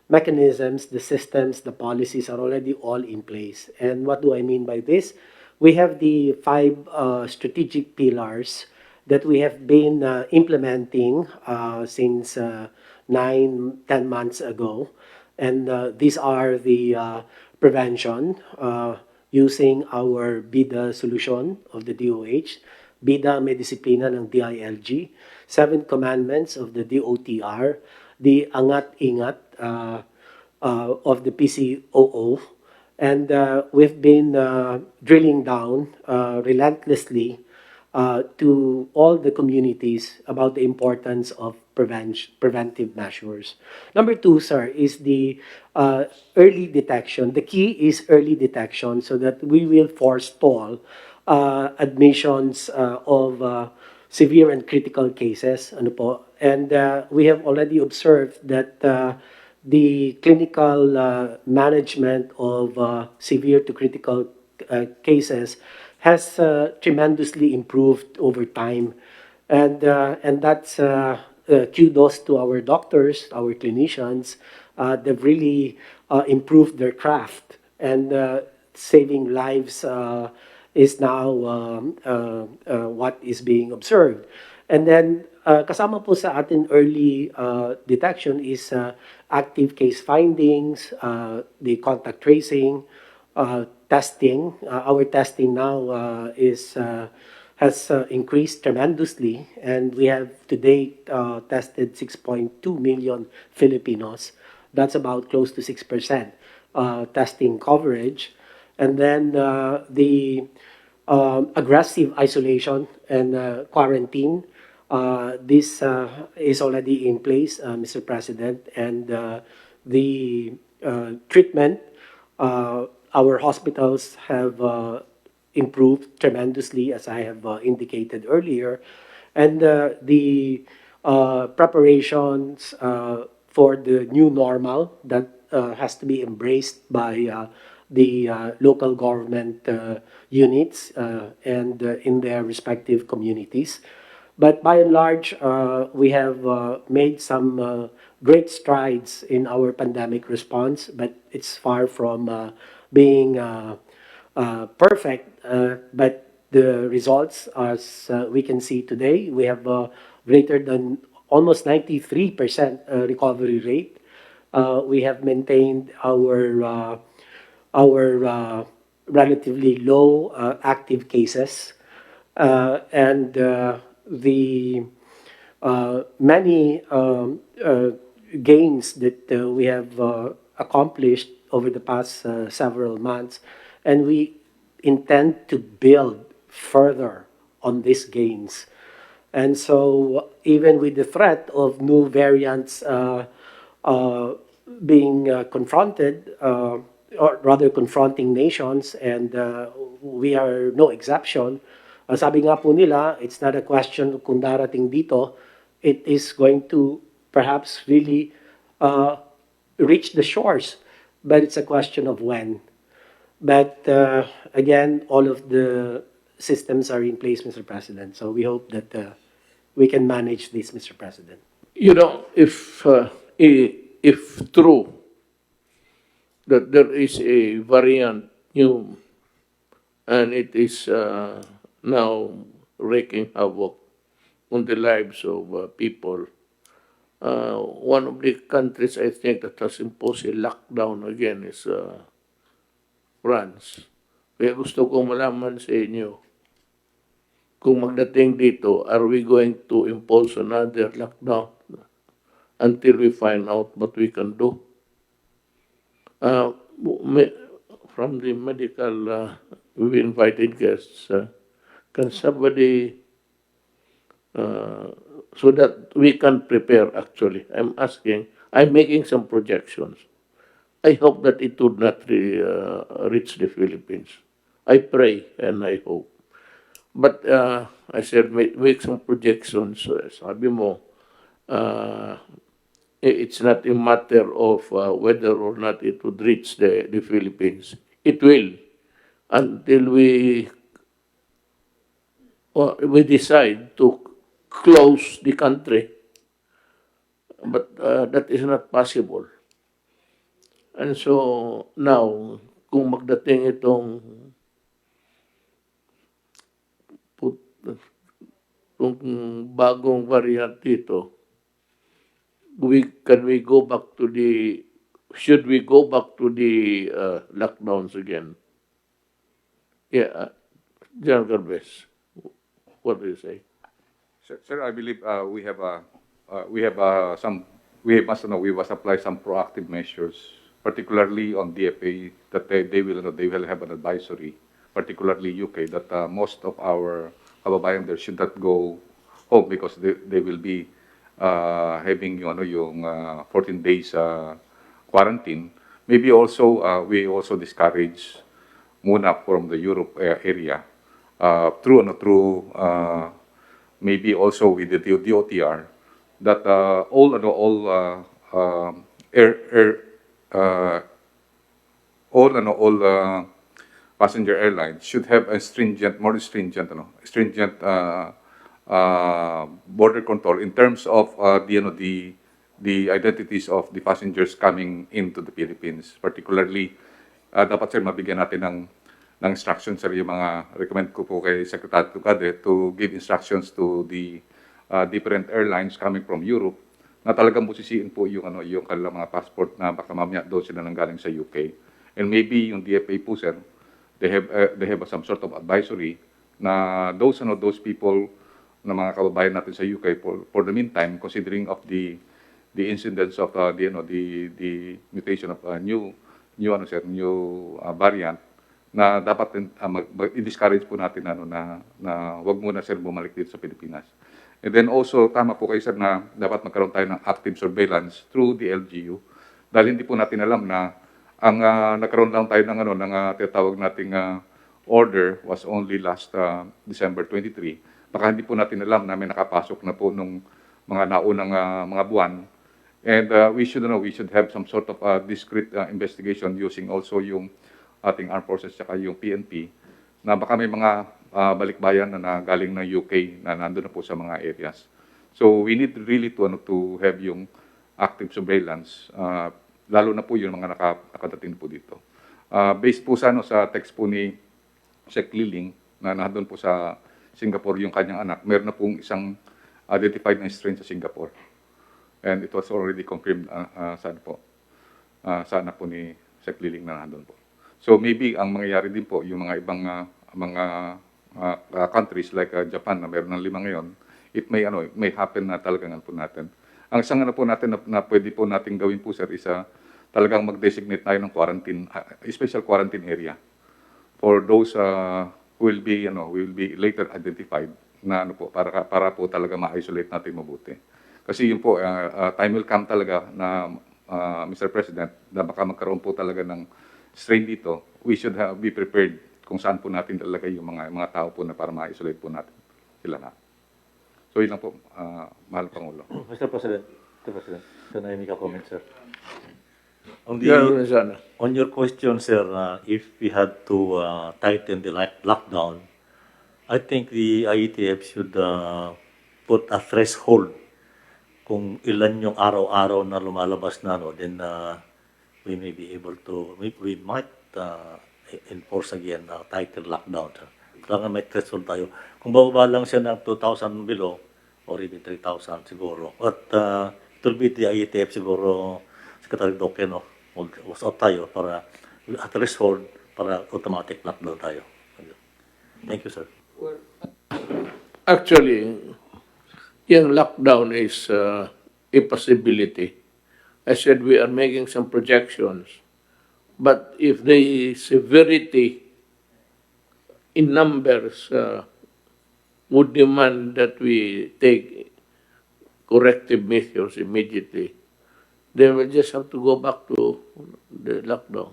mechanisms, the systems, the policies are already all in place. And what do I mean by this? We have the 5 strategic pillars that we have been implementing since 9, 10 months ago. And these are the prevention using our BIDA solution of the DOH, BIDA may disiplina ng DILG, 7 commandments of the DOTR, the Angat-Ingat of the PCOO, and we've been drilling down relentlessly to all the communities about the importance of preventive measures. Number 2, sir, is the early detection. The key is early detection so that we will forestall admissions of severe and critical cases. Ano po? And we have already observed that the clinical management of severe to critical cases has tremendously improved over time. And that's kudos to our doctors, our clinicians. They've really improved their craft, and saving lives is now what is being observed. And then kasama po sa atin early detection is active case findings, the contact tracing, testing. Our testing now has increased tremendously, and we have to date tested 6.2 million Filipinos. That's about close to 6% testing coverage. And then the aggressive isolation and quarantine. This is already in place, Mr. President, and the treatment, our hospitals have improved tremendously, as I have indicated earlier, and the preparations for the new normal that has to be embraced by the local government units and in their respective communities. But by and large, we have made some great strides in our pandemic response, but it's far from being perfect. But the results, as we can see today, we have greater than almost 93% recovery rate. We have maintained our relatively low active cases, and the many gains that we have accomplished over the past several months, and we intend to build further on these gains. And so, even with the threat of new variants being confronted, or rather confronting nations, and we are no exception. Sabi nga po nila, it's not a question kung darating dito, it is going to perhaps really reach the shores, but it's a question of when. But again, all of the systems are in place, Mr. President. So we hope that we can manage this, Mr. President. You know, if true that there is a variant new and it is now wreaking havoc on the lives of people, one of the countries I think that has imposed a lockdown again is France. Kaya gusto kong malaman sa inyo, kung magdating dito, are we going to impose another lockdown until we find out what we can do? From the medical, we invited guests. Can somebody, so that we can prepare actually? I'm making some projections. I hope that it would not reach the Philippines. I pray and I hope. But I said, make some projections. Sabi mo, it's not a matter of whether or not it would reach the Philippines. It will. until we decide to close the country. But that is not possible. And so now, kung magdating itong put, kung bagong variant dito, can we go back to the should we go back to the lockdowns again? Yeah, General Garbes, what do you say? Sir, I believe we have some, we must apply some proactive measures, particularly on DFA, that they will have an advisory, particularly UK, that most of our kababayan there should not go home because they will be having yung 14 days quarantine. Maybe also we also discourage muna from the Europe area through maybe also with the DOTR that air uh, all passenger airlines should have a more stringent, border control in terms of the identities of the passengers coming into the Philippines. Particularly, dapat sir mabigyan natin ng instructions sir yung mga recommend ko po kay Secretary Tucade to give instructions to the different airlines coming from Europe na talagang busisiin po yung kanilang mga passport na baka mamaya doon sila nanggaling sa UK. And maybe yung DFA po sir, they have some sort of advisory na those people na mga kababayan natin sa UK for the meantime, considering of the incidence of the mutation of new variant, na dapat i-discourage po natin na wag muna sir bumalik dito sa Pilipinas. And then also tama po kayo sir na dapat magkaroon tayo ng active surveillance through the LGU dahil hindi po natin alam na ang nagkaroon lang tayo ng tinatawag nating order was only last December 23. Baka hindi po natin alam na may nakapasok na po nung mga naunang mga buwan. And we should have some sort of discrete investigation using also yung ating armed forces at yung PNP na baka may mga balikbayan na galing ng UK na nandun na po sa mga areas. So we need really to have yung active surveillance, lalo na po yung mga nakadating po dito. Based po sa text po ni Sec Liling na nandun po sa Singapore yung kanyang anak, meron na pong isang identified na strain sa Singapore. And it was already confirmed sa anak po ni Sec Liling na nandun po. So maybe ang mangyayari din po yung mga ibang countries like Japan na meron ng 5 ngayon, it may happen na talagang po natin. Ang isang po natin na pwede po natin gawin po sir is talagang mag-designate tayo ng quarantine, special quarantine area for those who will be later identified na po para po talaga ma-isolate natin mabuti. Kasi yun po time will come talaga na Mr. President na baka magkaroon po talaga ng strain dito. We should be prepared kung saan po natin talaga yung mga tao po na para ma-isolate po natin sila na. So yun lang po, mahal Pangulo. Mr. President, can I make a comment, sir? On on your question, sir, if we had to tighten the lockdown, I think the IETF should put a threshold kung ilan yung araw-araw na lumalabas na, then we may be able to, we might enforce again tighter lockdown. Kailangan may threshold tayo. Kung bababa lang siya ng 2,000 below, or even 3,000 siguro. But it will be the IETF siguro, Secretary Doke, mag-usap tayo para at threshold para automatic lockdown tayo. Thank you, sir. Actually, yung lockdown is a possibility. I said we are making some projections. But if the severity in numbers would demand that we take corrective measures immediately, then we'll just have to go back to the lockdown.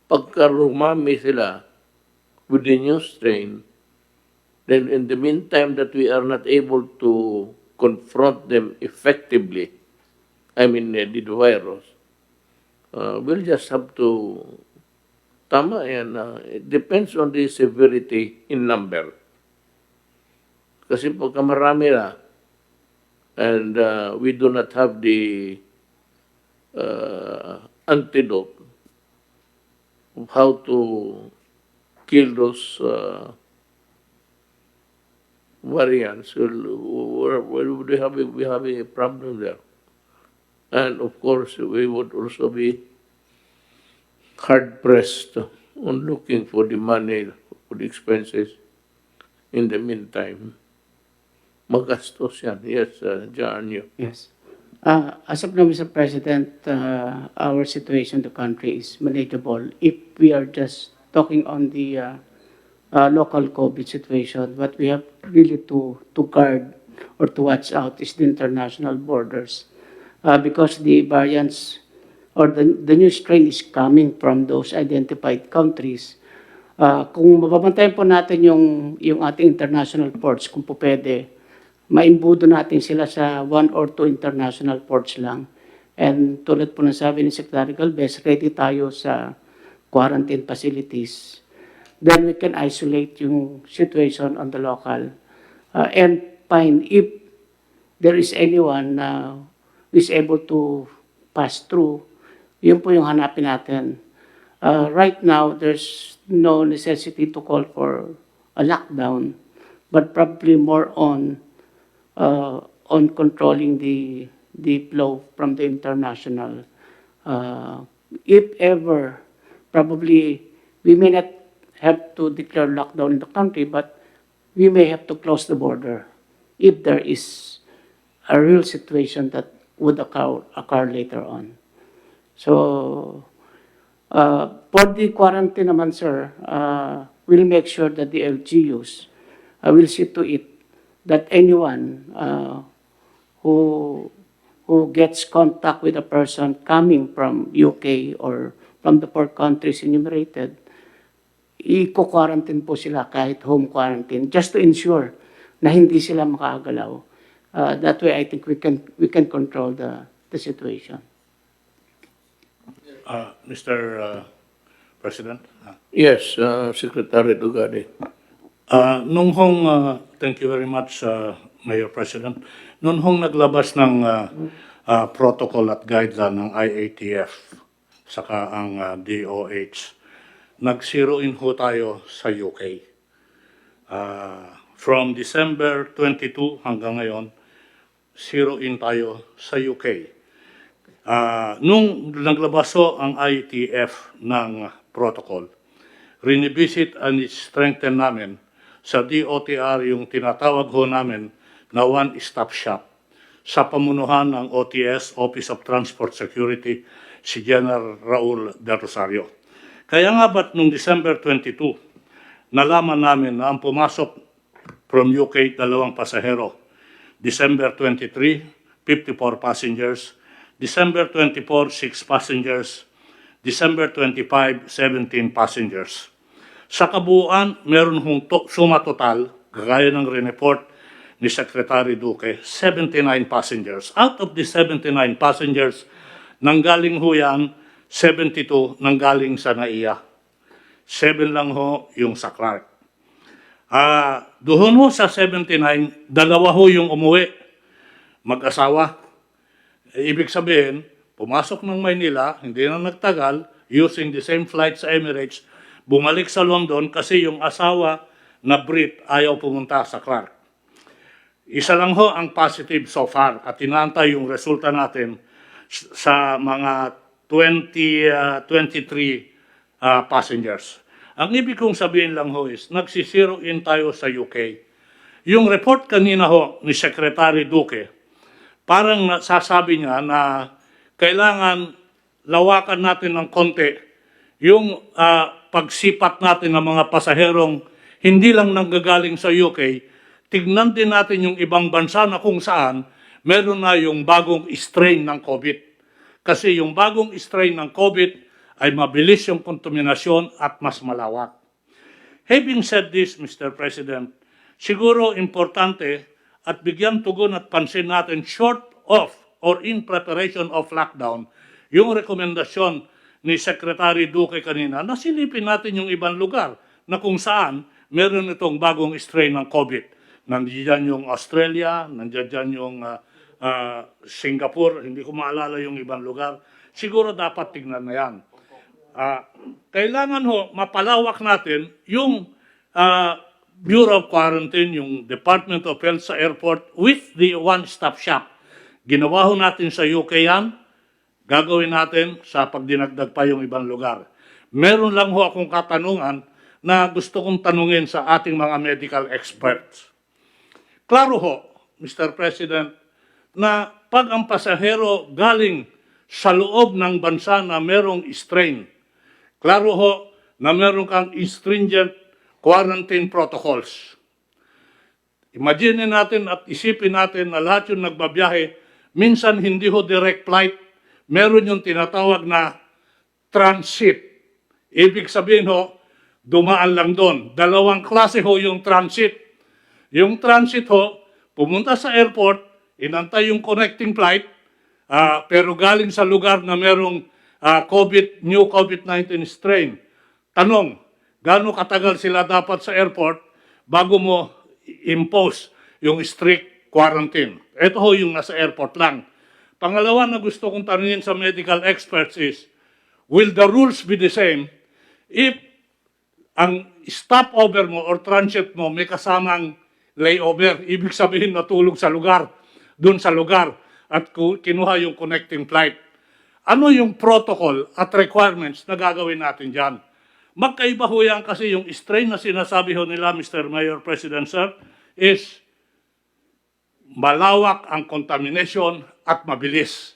Pagka rumami sila with the new strain, then in the meantime that we are not able to confront them effectively, the virus, we'll just have to tama yan. It depends on the severity in number. Kasi pagka marami na, and we do not have the antidote of how to kill those variants, we have a problem there. And of course, we would also be hard pressed on looking for the money for the expenses in the meantime. Magastos yan. Yes, John, you. Yes. As of now, Mr. President, our situation in the country is manageable if we are just talking on the local COVID situation. What we have really to guard or to watch out is the international borders. Because the variants or the new strain is coming from those identified countries. Kung mababantayan po natin yung ating international ports, kung po pwede, maimbudo natin sila sa 1 or 2 international ports lang. And tulad po ng sabi ni Secretary Galvez, ready tayo sa quarantine facilities. Then we can isolate yung situation on the local and find if there is anyone who is able to pass through, yun po yung hanapin natin. Right now, there's no necessity to call for a lockdown, but probably more on controlling the flow from the international. If ever, probably we may not have to declare lockdown in the country, but we may have to close the border if there is a real situation that would occur later on. So, for the quarantine naman, sir, we'll make sure that the LGUs will see to it that anyone who gets contact with a person coming from UK or from the 4 countries enumerated, i-quarantine po sila kahit home quarantine just to ensure na hindi sila makagalaw. That way, I think we can control the situation. Mr. President? Yes, Secretary Dugade. Thank you very much, Mayor President. Noong hong naglabas ng protocol at guideline ng IATF, saka ang DOH, nag-zero in ho tayo sa UK. From December 22 hanggang ngayon, zero in tayo sa UK. Nung naglabas ho ang IATF ng protocol, rinivisit and strengthen namin sa DOTR yung tinatawag ho namin na one-stop shop sa pamunuhan ng OTS, Office of Transport Security, si General Raul de Rosario. Kaya nga ba't nung December 22, nalaman namin na ang pumasok from UK, 2 pasahero. December 23, 54 passengers. December 24, 6 passengers. December 25, 17 passengers. Sa kabuuan, meron hong suma total, gaya ng report ni Secretary Duque, 79 passengers. Out of the 79 passengers, nanggaling ho yan, 72 nanggaling sa NAIA. 7 lang ho yung sa Clark. Doon ho sa 79, 2 ho yung umuwi, mag-asawa. Ibig sabihin, pumasok ng Maynila, hindi na nagtagal, using the same flight sa Emirates, bumalik sa London kasi yung asawa na Brit ayaw pumunta sa Clark. Isa lang ho ang positive so far at inaantay yung resulta natin sa mga 23 passengers. Ang ibig kong sabihin lang ho is, nagsisiro in tayo sa UK. Yung report kanina ho ni Secretary Duque, parang nasasabi niya na kailangan lawakan natin ng konti yung pagsipat natin ng mga pasaherong hindi lang nanggagaling sa UK, tignan din natin yung ibang bansa na kung saan meron na yung bagong strain ng COVID. Kasi yung bagong strain ng COVID ay mabilis yung kontaminasyon at mas malawak. Having said this, Mr. President, siguro importante at bigyan tugon at pansin natin short of or in preparation of lockdown, yung rekomendasyon ni Secretary Duque kanina, nasilipin natin yung ibang lugar na kung saan meron itong bagong strain ng COVID. Nandiyan yung Australia, nandiyan yung Singapore, hindi ko maalala yung ibang lugar. Siguro dapat tignan na yan. Kailangan mapalawak natin yung Bureau of Quarantine, yung Department of Health sa airport with the one-stop shop. Ginawa natin sa UK yan, gagawin natin sa pagdinagdag pa yung ibang lugar. Meron lang akong katanungan na gusto kong tanungin sa ating mga medical experts. Klaro Mr. President, na pag ang pasahero galing sa loob ng bansa na merong strain, klaro na meron kang stringent quarantine protocols. Imagine natin at isipin natin na lahat yung nagbabiyahe, minsan hindi direct flight, meron yung tinatawag na transit. Ibig sabihin dumaan lang doon. Dalawang klase yung transit. Yung transit pumunta sa airport, inantay yung connecting flight, pero galing sa lugar na merong new COVID-19 strain. Tanong, gaano katagal sila dapat sa airport bago mo impose yung strict quarantine? Ito yung nasa airport lang. Pangalawa na gusto kong tanungin sa medical experts is, will the rules be the same if ang stopover mo or transit mo may kasamang layover? Ibig sabihin natulog sa lugar, dun sa lugar, at kinuha yung connecting flight. Ano yung protocol at requirements na gagawin natin dyan? Magkaiba yan kasi yung strain na sinasabi nila, Mr. Mayor, President, Sir, is malawak ang contamination at mabilis.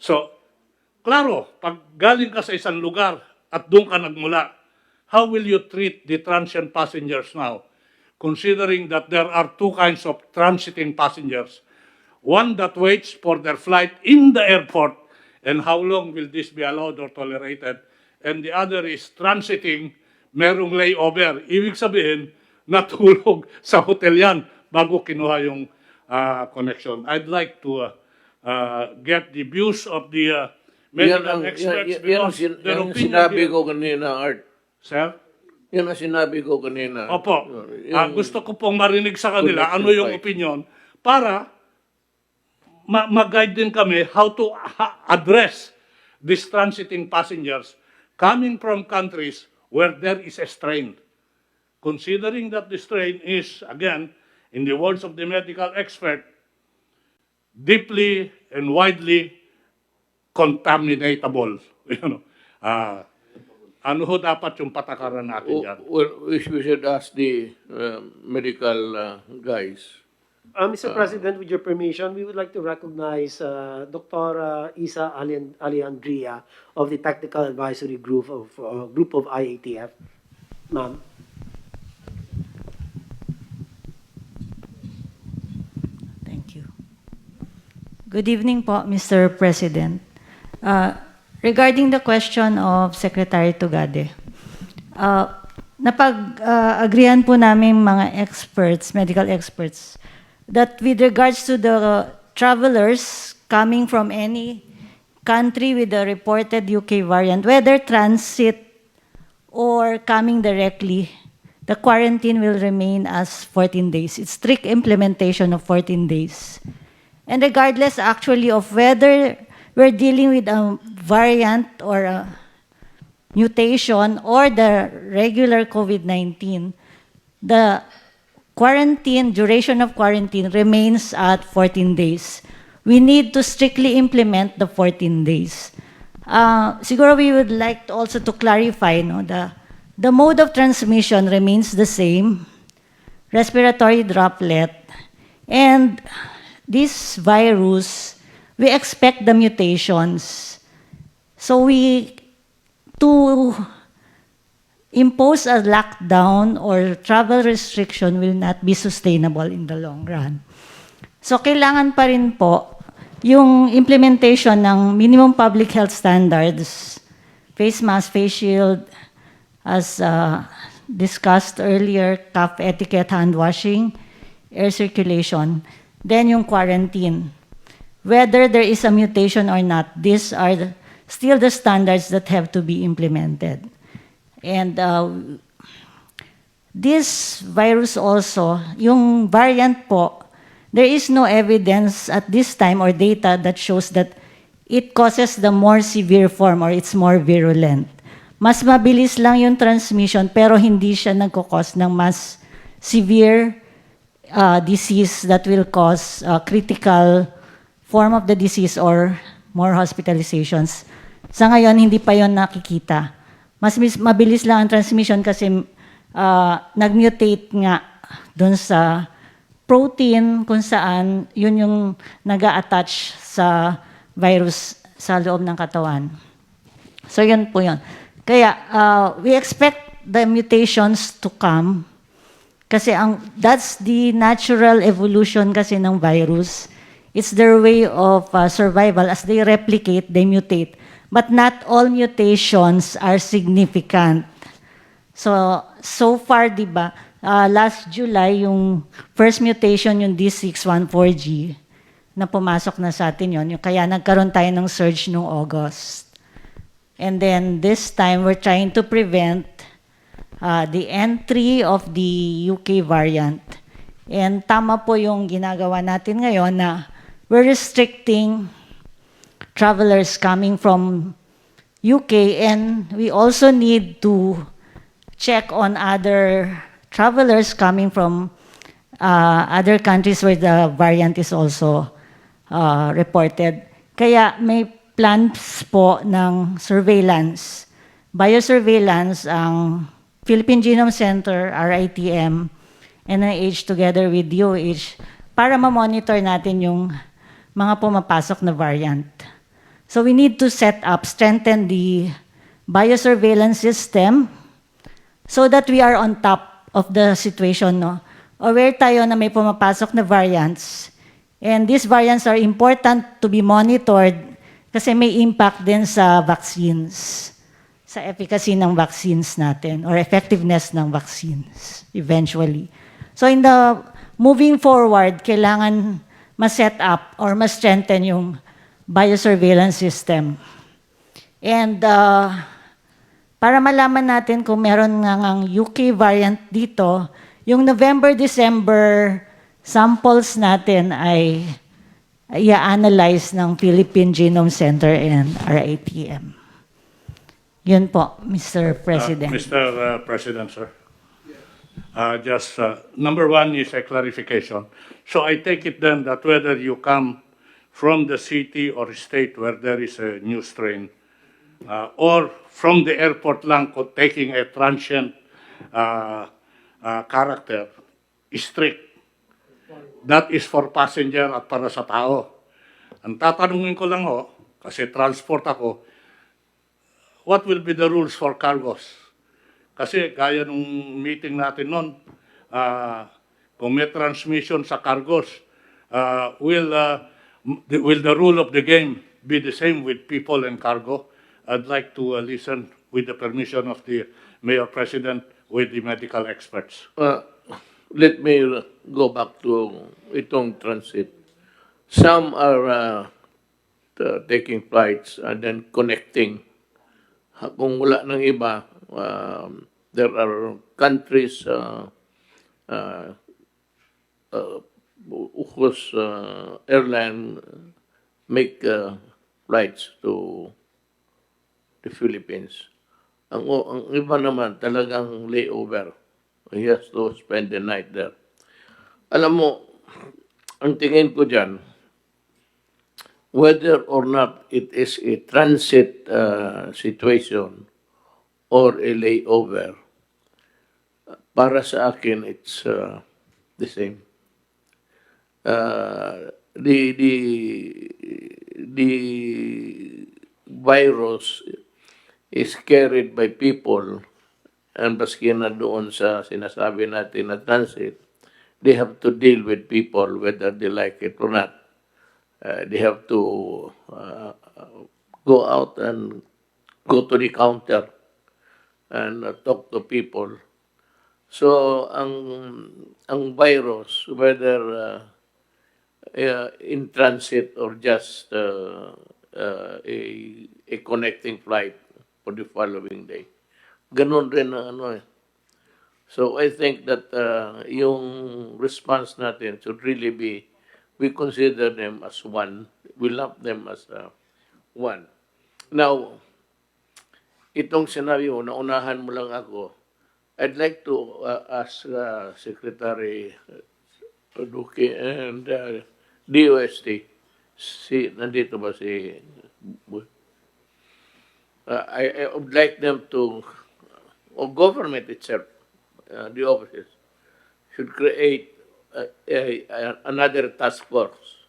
So, klaro, pag galing ka sa isang lugar at doon ka nagmula, how will you treat the transient passengers now? Considering that there are two kinds of transiting passengers. One that waits for their flight in the airport, and how long will this be allowed or tolerated? And the other is transiting, merong layover. Ibig sabihin, natulog sa hotel yan bago kinuha yung connection. I'd like to get the views of the medical experts because their yan ang opinion sinabi here. ko kanina, Art. Sir? Yan ang sinabi ko kanina. Opo. Gusto ko pong marinig sa kanila Connected ano yung flight. opinion para mag-guide din kami how to address these transiting passengers coming from countries where there is a strain. Considering that the strain is, again, in the words of the medical expert, deeply and widely contaminatable. Ano dapat yung patakaran natin dyan? Well, we should ask the medical guys. Mr. President, with your permission, we would like to recognize Dr. Isa Alejandria of the Technical Advisory Group of IATF. Ma'am. Thank you. Good evening po, Mr. President. Regarding the question of Secretary Tugade, napag-agreean po namin mga experts, medical experts, that with regards to the travelers coming from any country with the reported UK variant, whether transit or coming directly, the quarantine will remain as 14 days. It's strict implementation of 14 days. And regardless actually of whether we're dealing with a variant or a mutation or the regular COVID-19, the duration of quarantine remains at 14 days. We need to strictly implement the 14 days. Siguro we would like also to clarify, the mode of transmission remains the same, respiratory droplet, and this virus, we expect the mutations. So to impose a lockdown or travel restriction will not be sustainable in the long run. So kailangan pa rin po yung implementation ng minimum public health standards, face mask, face shield, as discussed earlier, cough etiquette, hand washing, air circulation, then yung quarantine. Whether there is a mutation or not, these are still the standards that have to be implemented. And this virus also, yung variant po, there is no evidence at this time or data that shows that it causes the more severe form or it's more virulent. Mas mabilis lang yung transmission pero hindi siya nagkukos ng mas severe disease that will cause critical form of the disease or more hospitalizations. Sa ngayon, hindi pa yon nakikita. Mabilis lang ang transmission kasi nag-mutate nga doon sa protein kung saan yun yung nag-a-attach sa virus sa loob ng katawan. So yun po yun. Kaya we expect the mutations to come kasi that's the natural evolution kasi ng virus. It's their way of survival. As they replicate, they mutate. But not all mutations are significant. So far, di ba, last July, yung first mutation, yung D614G, na pumasok na sa atin yun. Kaya nagkaroon tayo ng surge noong August. And then this time, we're trying to prevent the entry of the UK variant. And tama po yung ginagawa natin ngayon na we're restricting travelers coming from UK, and we also need to check on other travelers coming from other countries where the variant is also reported. Kaya may plans po ng surveillance, biosurveillance ang Philippine Genome Center, RITM, NIH together with DOH para ma-monitor natin yung mga pumapasok na variant. So we need to strengthen the biosurveillance system so that we are on top of the situation. No? Aware tayo na may pumapasok na variants. And these variants are important to be monitored kasi may impact din sa vaccines, sa efficacy ng vaccines natin or effectiveness ng vaccines eventually. So in the moving forward, kailangan ma-set up or ma-strengthen yung biosurveillance system. And para malaman natin kung meron ng UK variant dito, yung November-December samples natin ay i-analyze ng Philippine Genome Center and RITM. Yun po, Mr. President. Mr. President, sir. Number one is a clarification. So I take it then that whether you come from the city or state where there is a new strain, or from the airport lang taking a transient character, strict. That is for passenger at para sa tao. Ang tatanungin ko lang ho, kasi transport ako, what will be the rules for cargos? Kasi gaya nung meeting natin noon, kung may transmission sa cargos, will the rule of the game be the same with people and cargo? I'd like to listen with the permission of the Mayor President with the medical experts. Let me go back to itong transit. Some are taking flights and then connecting. Kung wala ng iba, there are countries whose airline make flights to the Philippines. Ang iba naman talagang layover. He has to spend the night there. Alam mo, ang tingin ko dyan, whether or not it is a transit situation or a layover, para sa akin, it's the same. The virus is carried by people, and baski na doon sa sinasabi natin na transit, they have to deal with people whether they like it or not. They have to go out and go to the counter and talk to people. So ang virus, whether in transit or just a connecting flight for the following day. Ganon rin ang ano eh. So I think that yung response natin should really be, we consider them as one. We lump them as one. Now, itong sinabi mo, naunahan mo lang ako, I'd like to ask Secretary Duque and DOST, nandito ba si, I would like them to, or government itself, the offices, should create another task force.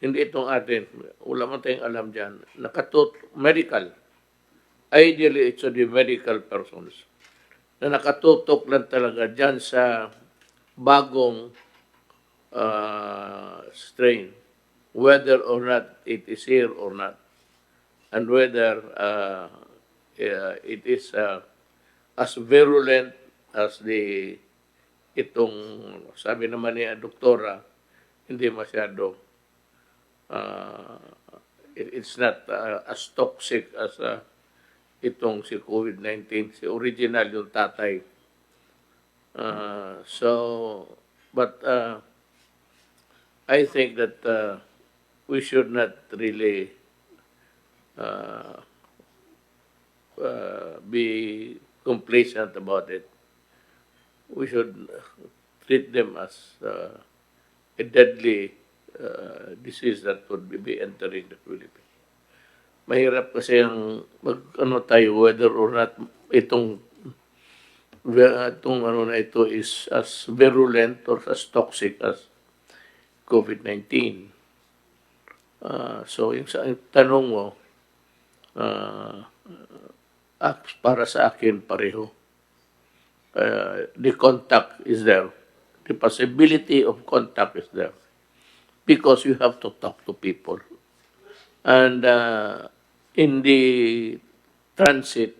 Hindi itong atin, wala man tayong alam dyan, medical, ideally it's the medical persons, na nakatutok lang talaga dyan sa bagong strain, whether or not it is here or not, and whether it is as virulent as itong sabi naman ni doktora, hindi masyado, it's not as toxic as itong si COVID-19, si original yung tatay. But I think that we should not really be complacent about it. We should treat them as a deadly disease that would be entering the Philippines. Mahirap kasi ang tayo, whether or not itong ano na ito is as virulent or as toxic as COVID-19. So yung tanong mo, para sa akin pareho. The contact is there. The possibility of contact is there. Because you have to talk to people. And in the transit,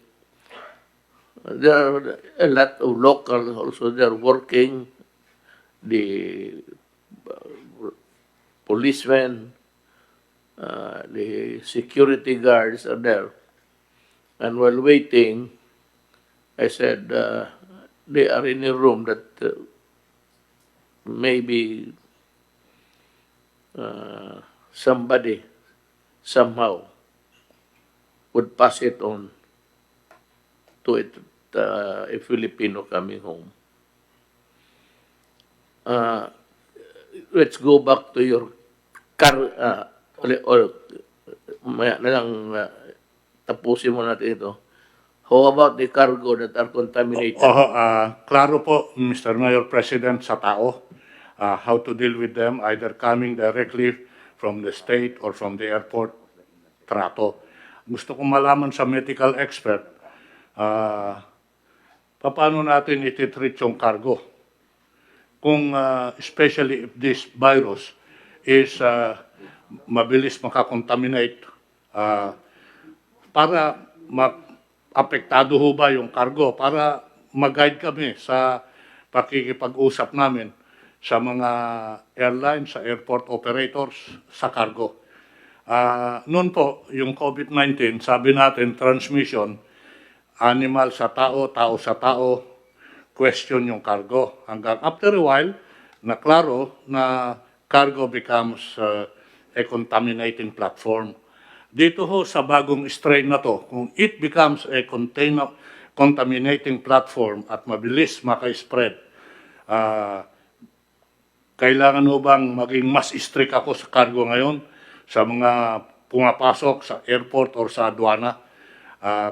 there are a lot of locals also there working, the policemen, the security guards are there. And while waiting, I said, they are in a room that maybe somebody somehow would pass it on to a Filipino coming home. Let's go back to your maya na lang tapusin mo natin ito. How about the cargo that are contaminated? Klaro po, Mr. Mayor President, sa tao, how to deal with them, either coming directly from the state or from the airport, trato. Gusto kong malaman sa medical expert, paano natin ititreat yung cargo? Kung, especially if this virus is mabilis makakontaminate, para apektado ho ba yung cargo? Para mag-guide kami sa pakikipag-usap namin sa mga airlines, sa airport operators, sa cargo. Noon po, yung COVID-19, sabi natin, transmission, animal sa tao, tao sa tao, question yung cargo. Hanggang after a while, na klaro na cargo becomes a contaminating platform. Dito ho sa bagong strain na to, kung it becomes a contaminating platform at mabilis maka-spread, kailangan ho bang maging mas strict ako sa cargo ngayon sa mga pumapasok sa airport or sa aduana,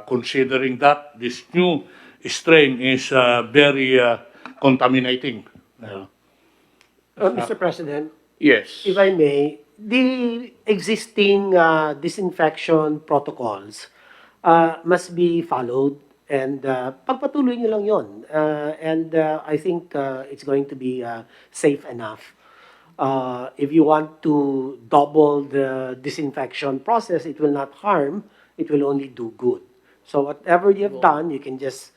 considering that this new strain is very contaminating. Mr. President, Yes. if I may, the existing disinfection protocols must be followed, and pagpatuloy nyo lang yon. And I think it's going to be safe enough. If you want to double the disinfection process, it will not harm, it will only do good. So whatever you have done, you can just,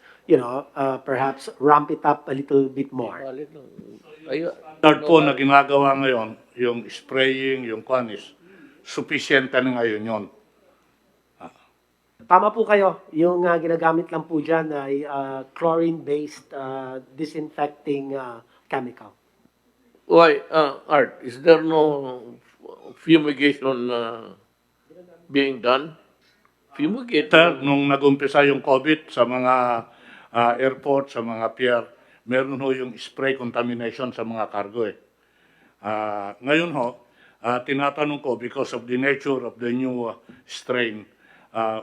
perhaps ramp it up a little bit more. Third po na ginagawa ngayon, yung spraying, yung kwanis, sufficient na ngayon yon. Tama po kayo. Yung ginagamit lang po dyan ay chlorine-based disinfecting chemical. Why, Art, is there no fumigation being done? Fumigate. Sir, nung nag-umpisa yung COVID sa mga airport, sa mga pier, meron ho yung spray contamination sa mga cargo eh. Ngayon ho, tinatanong ko, because of the nature of the new strain,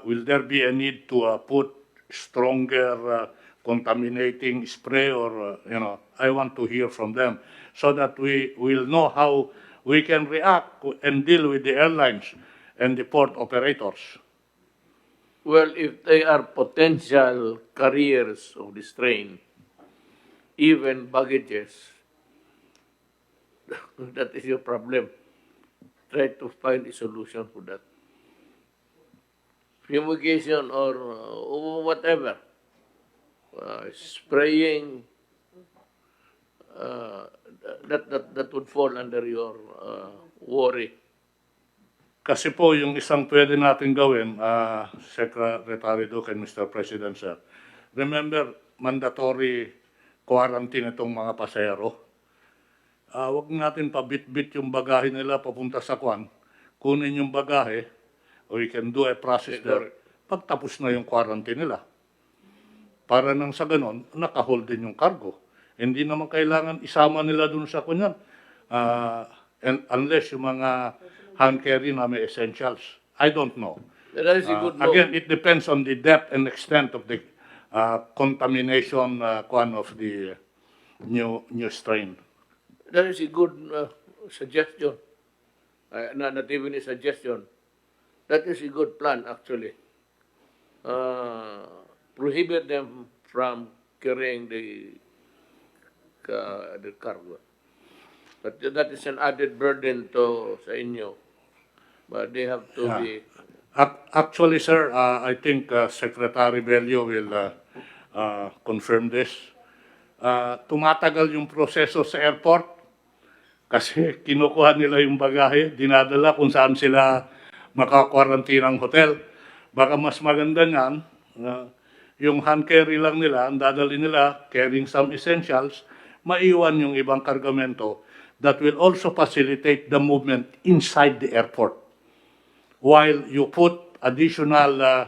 will there be a need to put stronger contaminating spray or, I want to hear from them so that we will know how we can react and deal with the airlines and the port operators. Well, if they are potential carriers of the strain, even baggages, that is your problem. Try to find a solution for that. Fumigation or whatever, spraying, that would fall under your worry. Kasi po, yung isang pwede natin gawin, Secretary Duque and Mr. President, sir, remember, mandatory quarantine itong mga pasahero. Huwag natin pabit-bit yung bagahe nila papunta sa Kwan. Kunin yung bagahe, or you can do a process there. Pagtapos na yung quarantine nila. Para nang sa ganon, nakahold din yung cargo. Hindi naman kailangan isama nila dun sa kunyan. Unless yung mga hand carry na may essentials. I don't know. That is a good law. Again, it depends on the depth and extent of the contamination of the new strain. That is a good suggestion. Not even a suggestion. That is a good plan, actually. Prohibit them from carrying the cargo. But that is an added burden to sa inyo. But they have to be... Actually, sir, I think Secretary Bello will confirm this. Tumatagal yung proseso sa airport kasi kinukuha nila yung bagahe, dinadala kung saan sila makakwarantinang hotel. Baka mas maganda niyan, yung hand carry lang nila, ang dadali nila, carrying some essentials, maiwan yung ibang kargamento that will also facilitate the movement inside the airport. While you put additional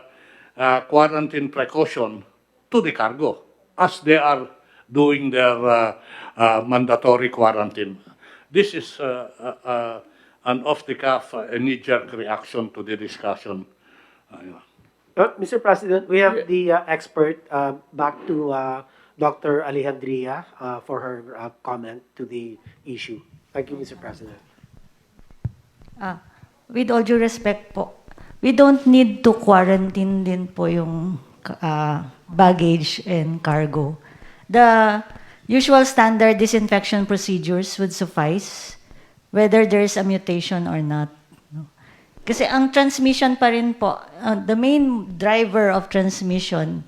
quarantine precaution to the cargo as they are doing their mandatory quarantine. This is an off-the-cuff, a knee-jerk reaction to the discussion. Mr. President, we have the expert back to Dr. Alejandria for her comment to the issue. Thank you, Mr. President. With all due respect po, we don't need to quarantine din po yung baggage and cargo. The usual standard disinfection procedures would suffice whether there is a mutation or not. Kasi ang transmission pa rin po, the main driver of transmission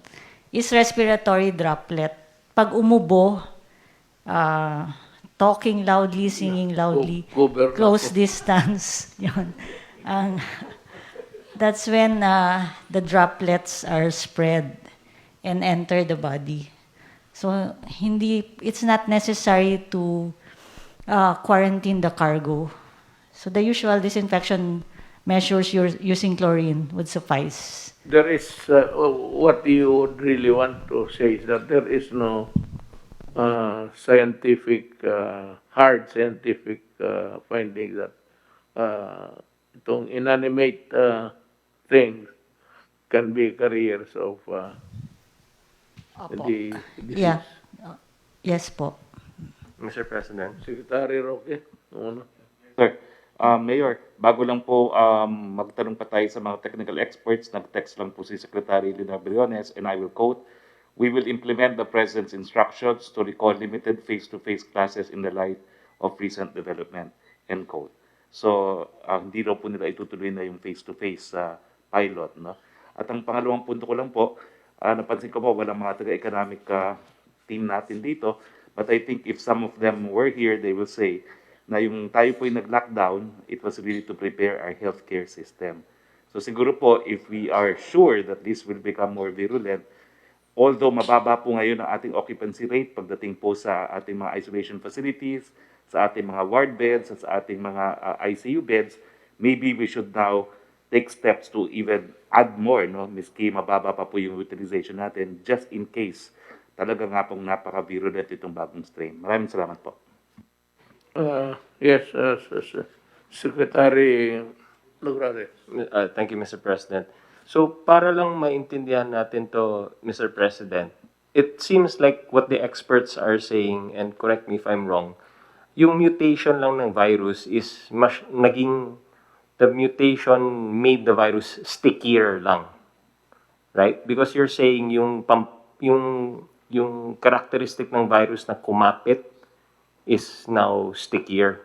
is respiratory droplet. Pag umubo, talking loudly, singing loudly, close distance, yun. That's when the droplets are spread and enter the body. So it's not necessary to quarantine the cargo. So the usual disinfection measures using chlorine would suffice. There is, what you would really want to say is that there is no scientific, hard scientific finding that itong inanimate things can be carriers of the disease. Yeah. Yes po. Mr. President. Secretary Roque, ano? Sir, Mayor, bago lang po magtanong pa tayo sa mga technical experts, nag-text lang po si Secretary Leonardo Briones, and I will quote, "We will implement the President's instructions to recall limited face-to-face classes in the light of recent development," end quote. So, hindi raw po nila itutuloy na yung face-to-face pilot. No? At ang pangalawang punto ko lang po, napansin ko po, walang mga taga-economic team natin dito, but I think if some of them were here, they will say na yung tayo po yung nag-lockdown, it was really to prepare our healthcare system. So siguro po, if we are sure that this will become more virulent, although mababa po ngayon ang ating occupancy rate pagdating po sa ating mga isolation facilities, sa ating mga ward beds, at sa ating mga ICU beds, maybe we should now take steps to even add more, no? Miski mababa pa po yung utilization natin, just in case talaga nga pong napaka-virulent itong bagong strain. Maraming salamat po. Yes, Secretary Lograde. Thank you, Mr. President. So, para lang maintindihan natin to, Mr. President, it seems like what the experts are saying, and correct me if I'm wrong, yung mutation lang ng virus is the mutation made the virus stickier lang. Right? Because you're saying yung characteristic ng virus na kumapit is now stickier.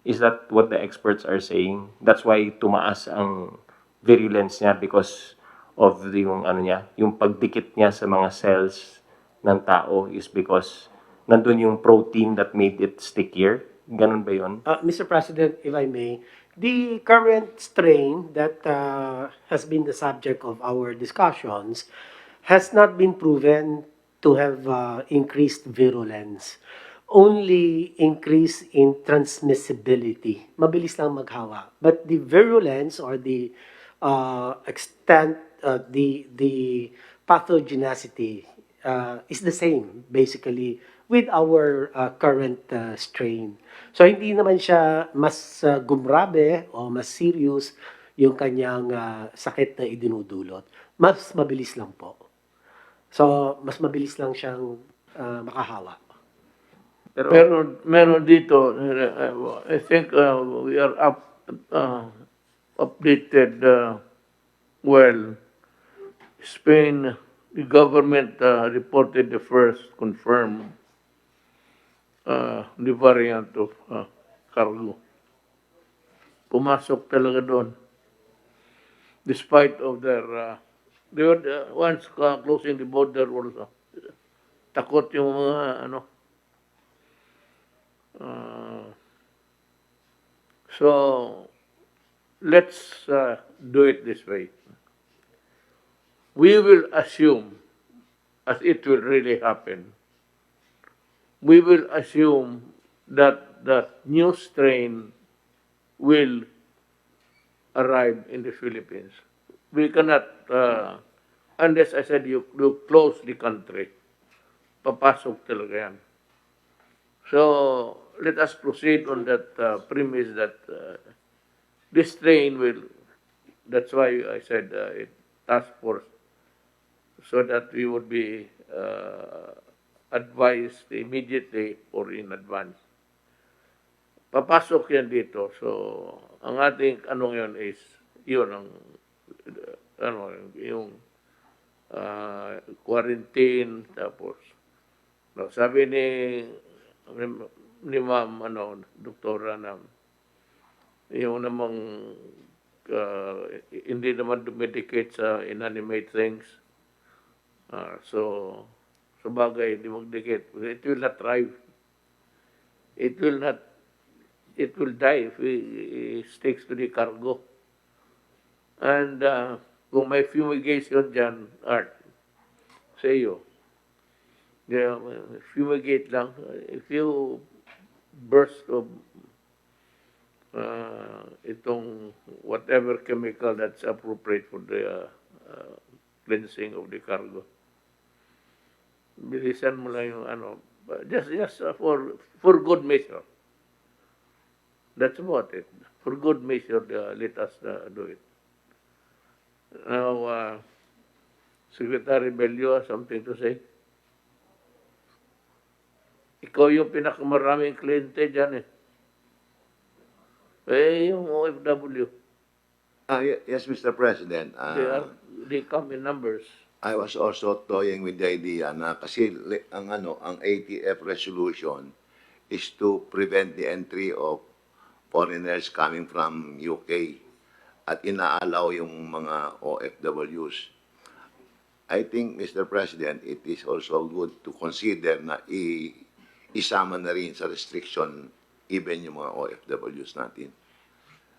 Is that what the experts are saying? That's why tumaas ang virulence niya because of yung pagdikit niya sa mga cells ng tao is because nandun yung protein that made it stickier. Ganun ba yun? Mr. President, if I may, the current strain that has been the subject of our discussions has not been proven to have increased virulence. Only increase in transmissibility. Mabilis lang maghawa. But the virulence or the extent, the pathogenicity is the same basically with our current strain. So hindi naman siya mas gumrabe o mas serious yung kanyang sakit na idinudulot. Mas mabilis lang po. So mas mabilis lang siyang makahawa. Pero meron dito, I think we are updated well. Spain, the government reported the first confirmed the variant of cargo. Pumasok talaga doon. Despite of their, they were once closing the border also. Takot yung mga so let's do it this way. We will assume, as it will really happen, we will assume that the new strain will arrive in the Philippines. We cannot, unless I said you close the country, papasok talaga yan. So let us proceed on that premise that this train will, that's why I said task force, so that we would be advised immediately or in advance. Papasok yan dito. So ang ating yun is, yun ang, yung quarantine, tapos, sabi ni ma'am, doktora na, yung namang, hindi naman dumedicate sa inanimate things. So bagay, hindi magdikit. It will not thrive. It will die if it sticks to the cargo. And kung may fumigation dyan, Art, sa iyo, fumigate lang. If you burst of itong whatever chemical that's appropriate for the cleansing of the cargo, bilisan mo lang yung just for good measure. That's about it. For good measure, let us do it. Now, Secretary Bello has something to say. Ikaw yung pinakamaraming kliyente dyan eh. Yung OFW. Yes, Mr. President. They come in numbers. I was also toying with the idea na kasi ang ATF resolution is to prevent the entry of foreigners coming from UK at inaalaw yung mga OFWs. I think, Mr. President, it is also good to consider na isama na rin sa restriction even yung mga OFWs natin.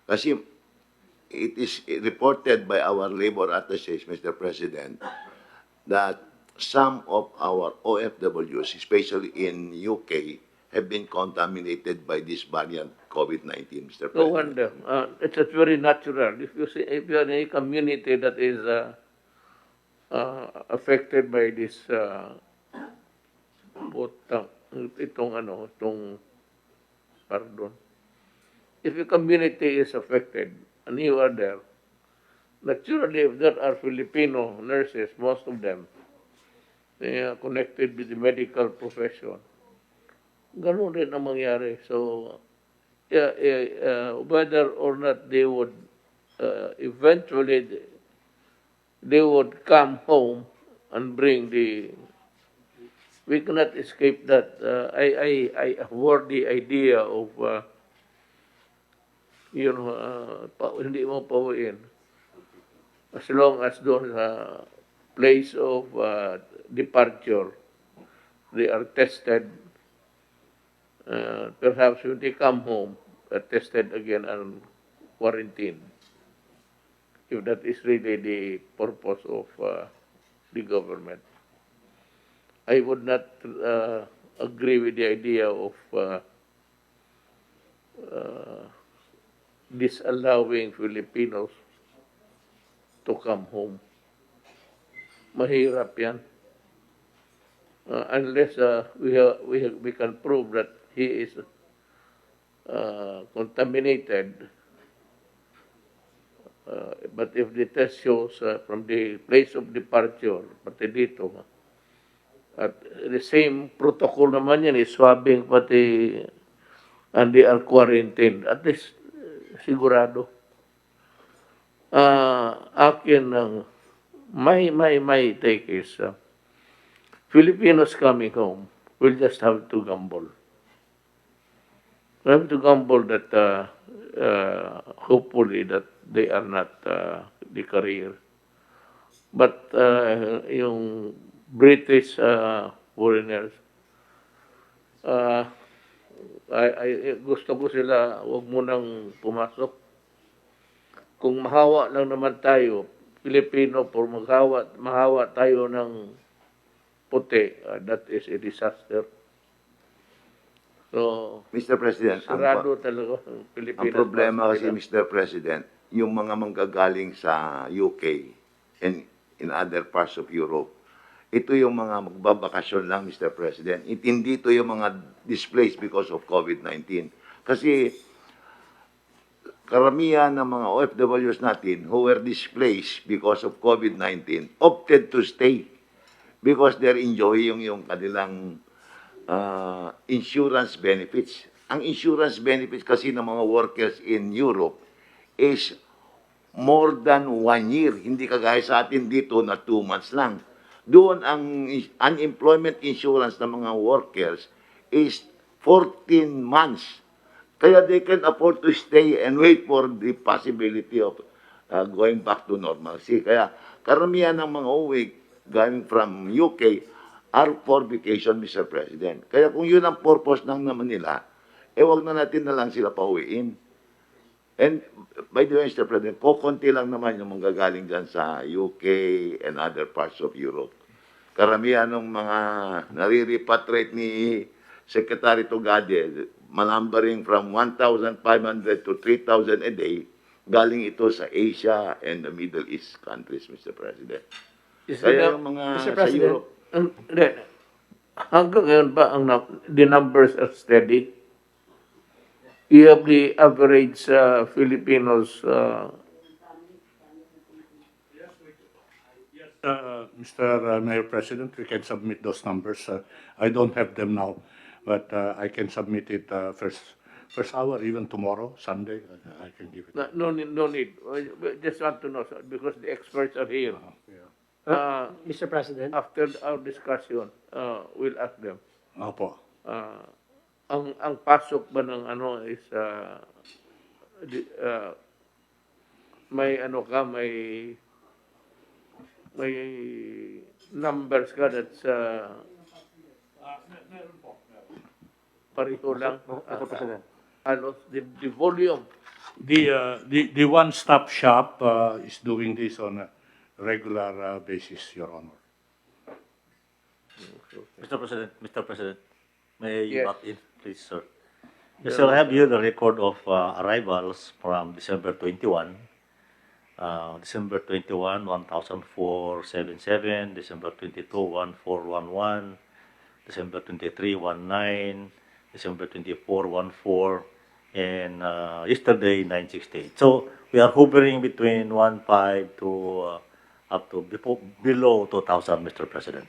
Kasi it is reported by our labor attaches, Mr. President, that some of our OFWs, especially in UK, have been contaminated by this variant COVID-19, Mr. No President. wonder. It's very natural. If you are in a community that is affected by this pardon. If a community is affected and you are there, naturally, if there are Filipino nurses, most of them, they are connected with the medical profession. Ganun rin ang mangyari. So, whether or not they would eventually they would come home and bring the. We cannot escape that. I avoid the idea of hindi mo pauwiin. As long as doon sa place of departure, they are tested. Perhaps when they come home, tested again and quarantined. If that is really the purpose of the government. I would not agree with the idea of disallowing Filipinos to come home. Mahirap yan. Unless we can prove that he is contaminated. But if the test shows from the place of departure, pati dito, at the same protocol naman yan, is swabbing pati, and they are quarantined. At least, sigurado. Akin my take is, Filipinos coming home will just have to gamble. We have to gamble that hopefully that they are not the carrier. But yung British foreigners, gusto ko sila, wag mo nang pumasok. Kung mahawa lang naman tayo, Pilipino, por mahawa tayo ng puti, that is a disaster. So, Mr. President, sarado talaga ang Pilipinas. ang problema kasi, Mr. President, yung mga manggagaling sa UK and in other parts of Europe, ito yung mga magbabakasyon lang, Mr. President. Hindi ito yung mga displaced because of COVID-19. Kasi karamihan ng mga OFWs natin who were displaced because of COVID-19 opted to stay because they're enjoying yung kanilang insurance benefits. Ang insurance benefits kasi ng mga workers in Europe is more than 1 year. Hindi kagaya sa atin dito na 2 months lang. Doon ang unemployment insurance ng mga workers is 14 months. Kaya they can afford to stay and wait for the possibility of going back to normalcy. Kaya karamihan ng mga uwi going from UK are for vacation, Mr. President. Kaya kung yun ang purpose lang naman nila, wag na natin na lang sila pauwiin. And by the way, Mr. President, konti lang naman yung manggagaling dyan sa UK and other parts of Europe. Karamihan ng mga nare-repatriate ni Secretary Tugade, manumbering from 1,500 to 3,000 a day, galing ito sa Asia and the Middle East countries, Mr. President. Kaya yung mga Mr. sa President, Europe, Hanggang ngayon ba the numbers are steady? You have the average Filipinos. Mr. Mayor President, we can submit those numbers. I don't have them now, but I can submit it first hour, even tomorrow, Sunday. I can give it. No need. Just want to know, sir, because the experts are here. Mr. President, After our discussion, we'll ask them. Opo. Ang pasok ba ng is may may numbers ka that's pareho lang. Mr. President. the volume. The one-stop shop is doing this on a regular basis, Your Honor. Mr. President, may you Yes. butt in, please, sir? Yes, sir, I have here the record of arrivals from December 21. December 21, 1,477. December 22, 1,411. December 23, 19. December 24, 14. And yesterday, 968. So we are hovering between 15 to up to below 2,000, Mr. President,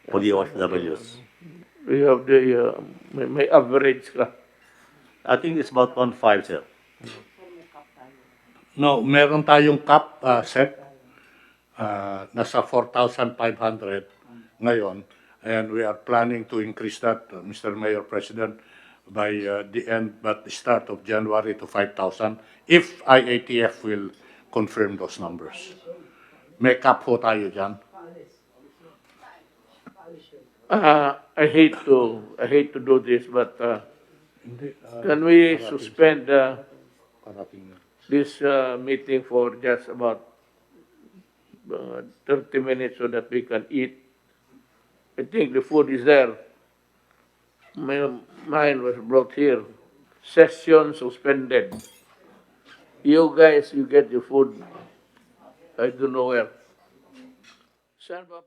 for the OFWs. We have the may average ka. I think it's about 1.5, sir. No, meron tayong cap set. Nasa 4,500 ngayon. And we are planning to increase that, Mr. Mayor President, by the start of January to 5,000 if IATF will confirm those numbers. May cap ho tayo dyan. I hate to do this, but can we suspend this meeting for just about 30 minutes so that we can eat? I think the food is there. Mine was brought here. Session suspended. You guys, you get your food. I don't know where. Saan ba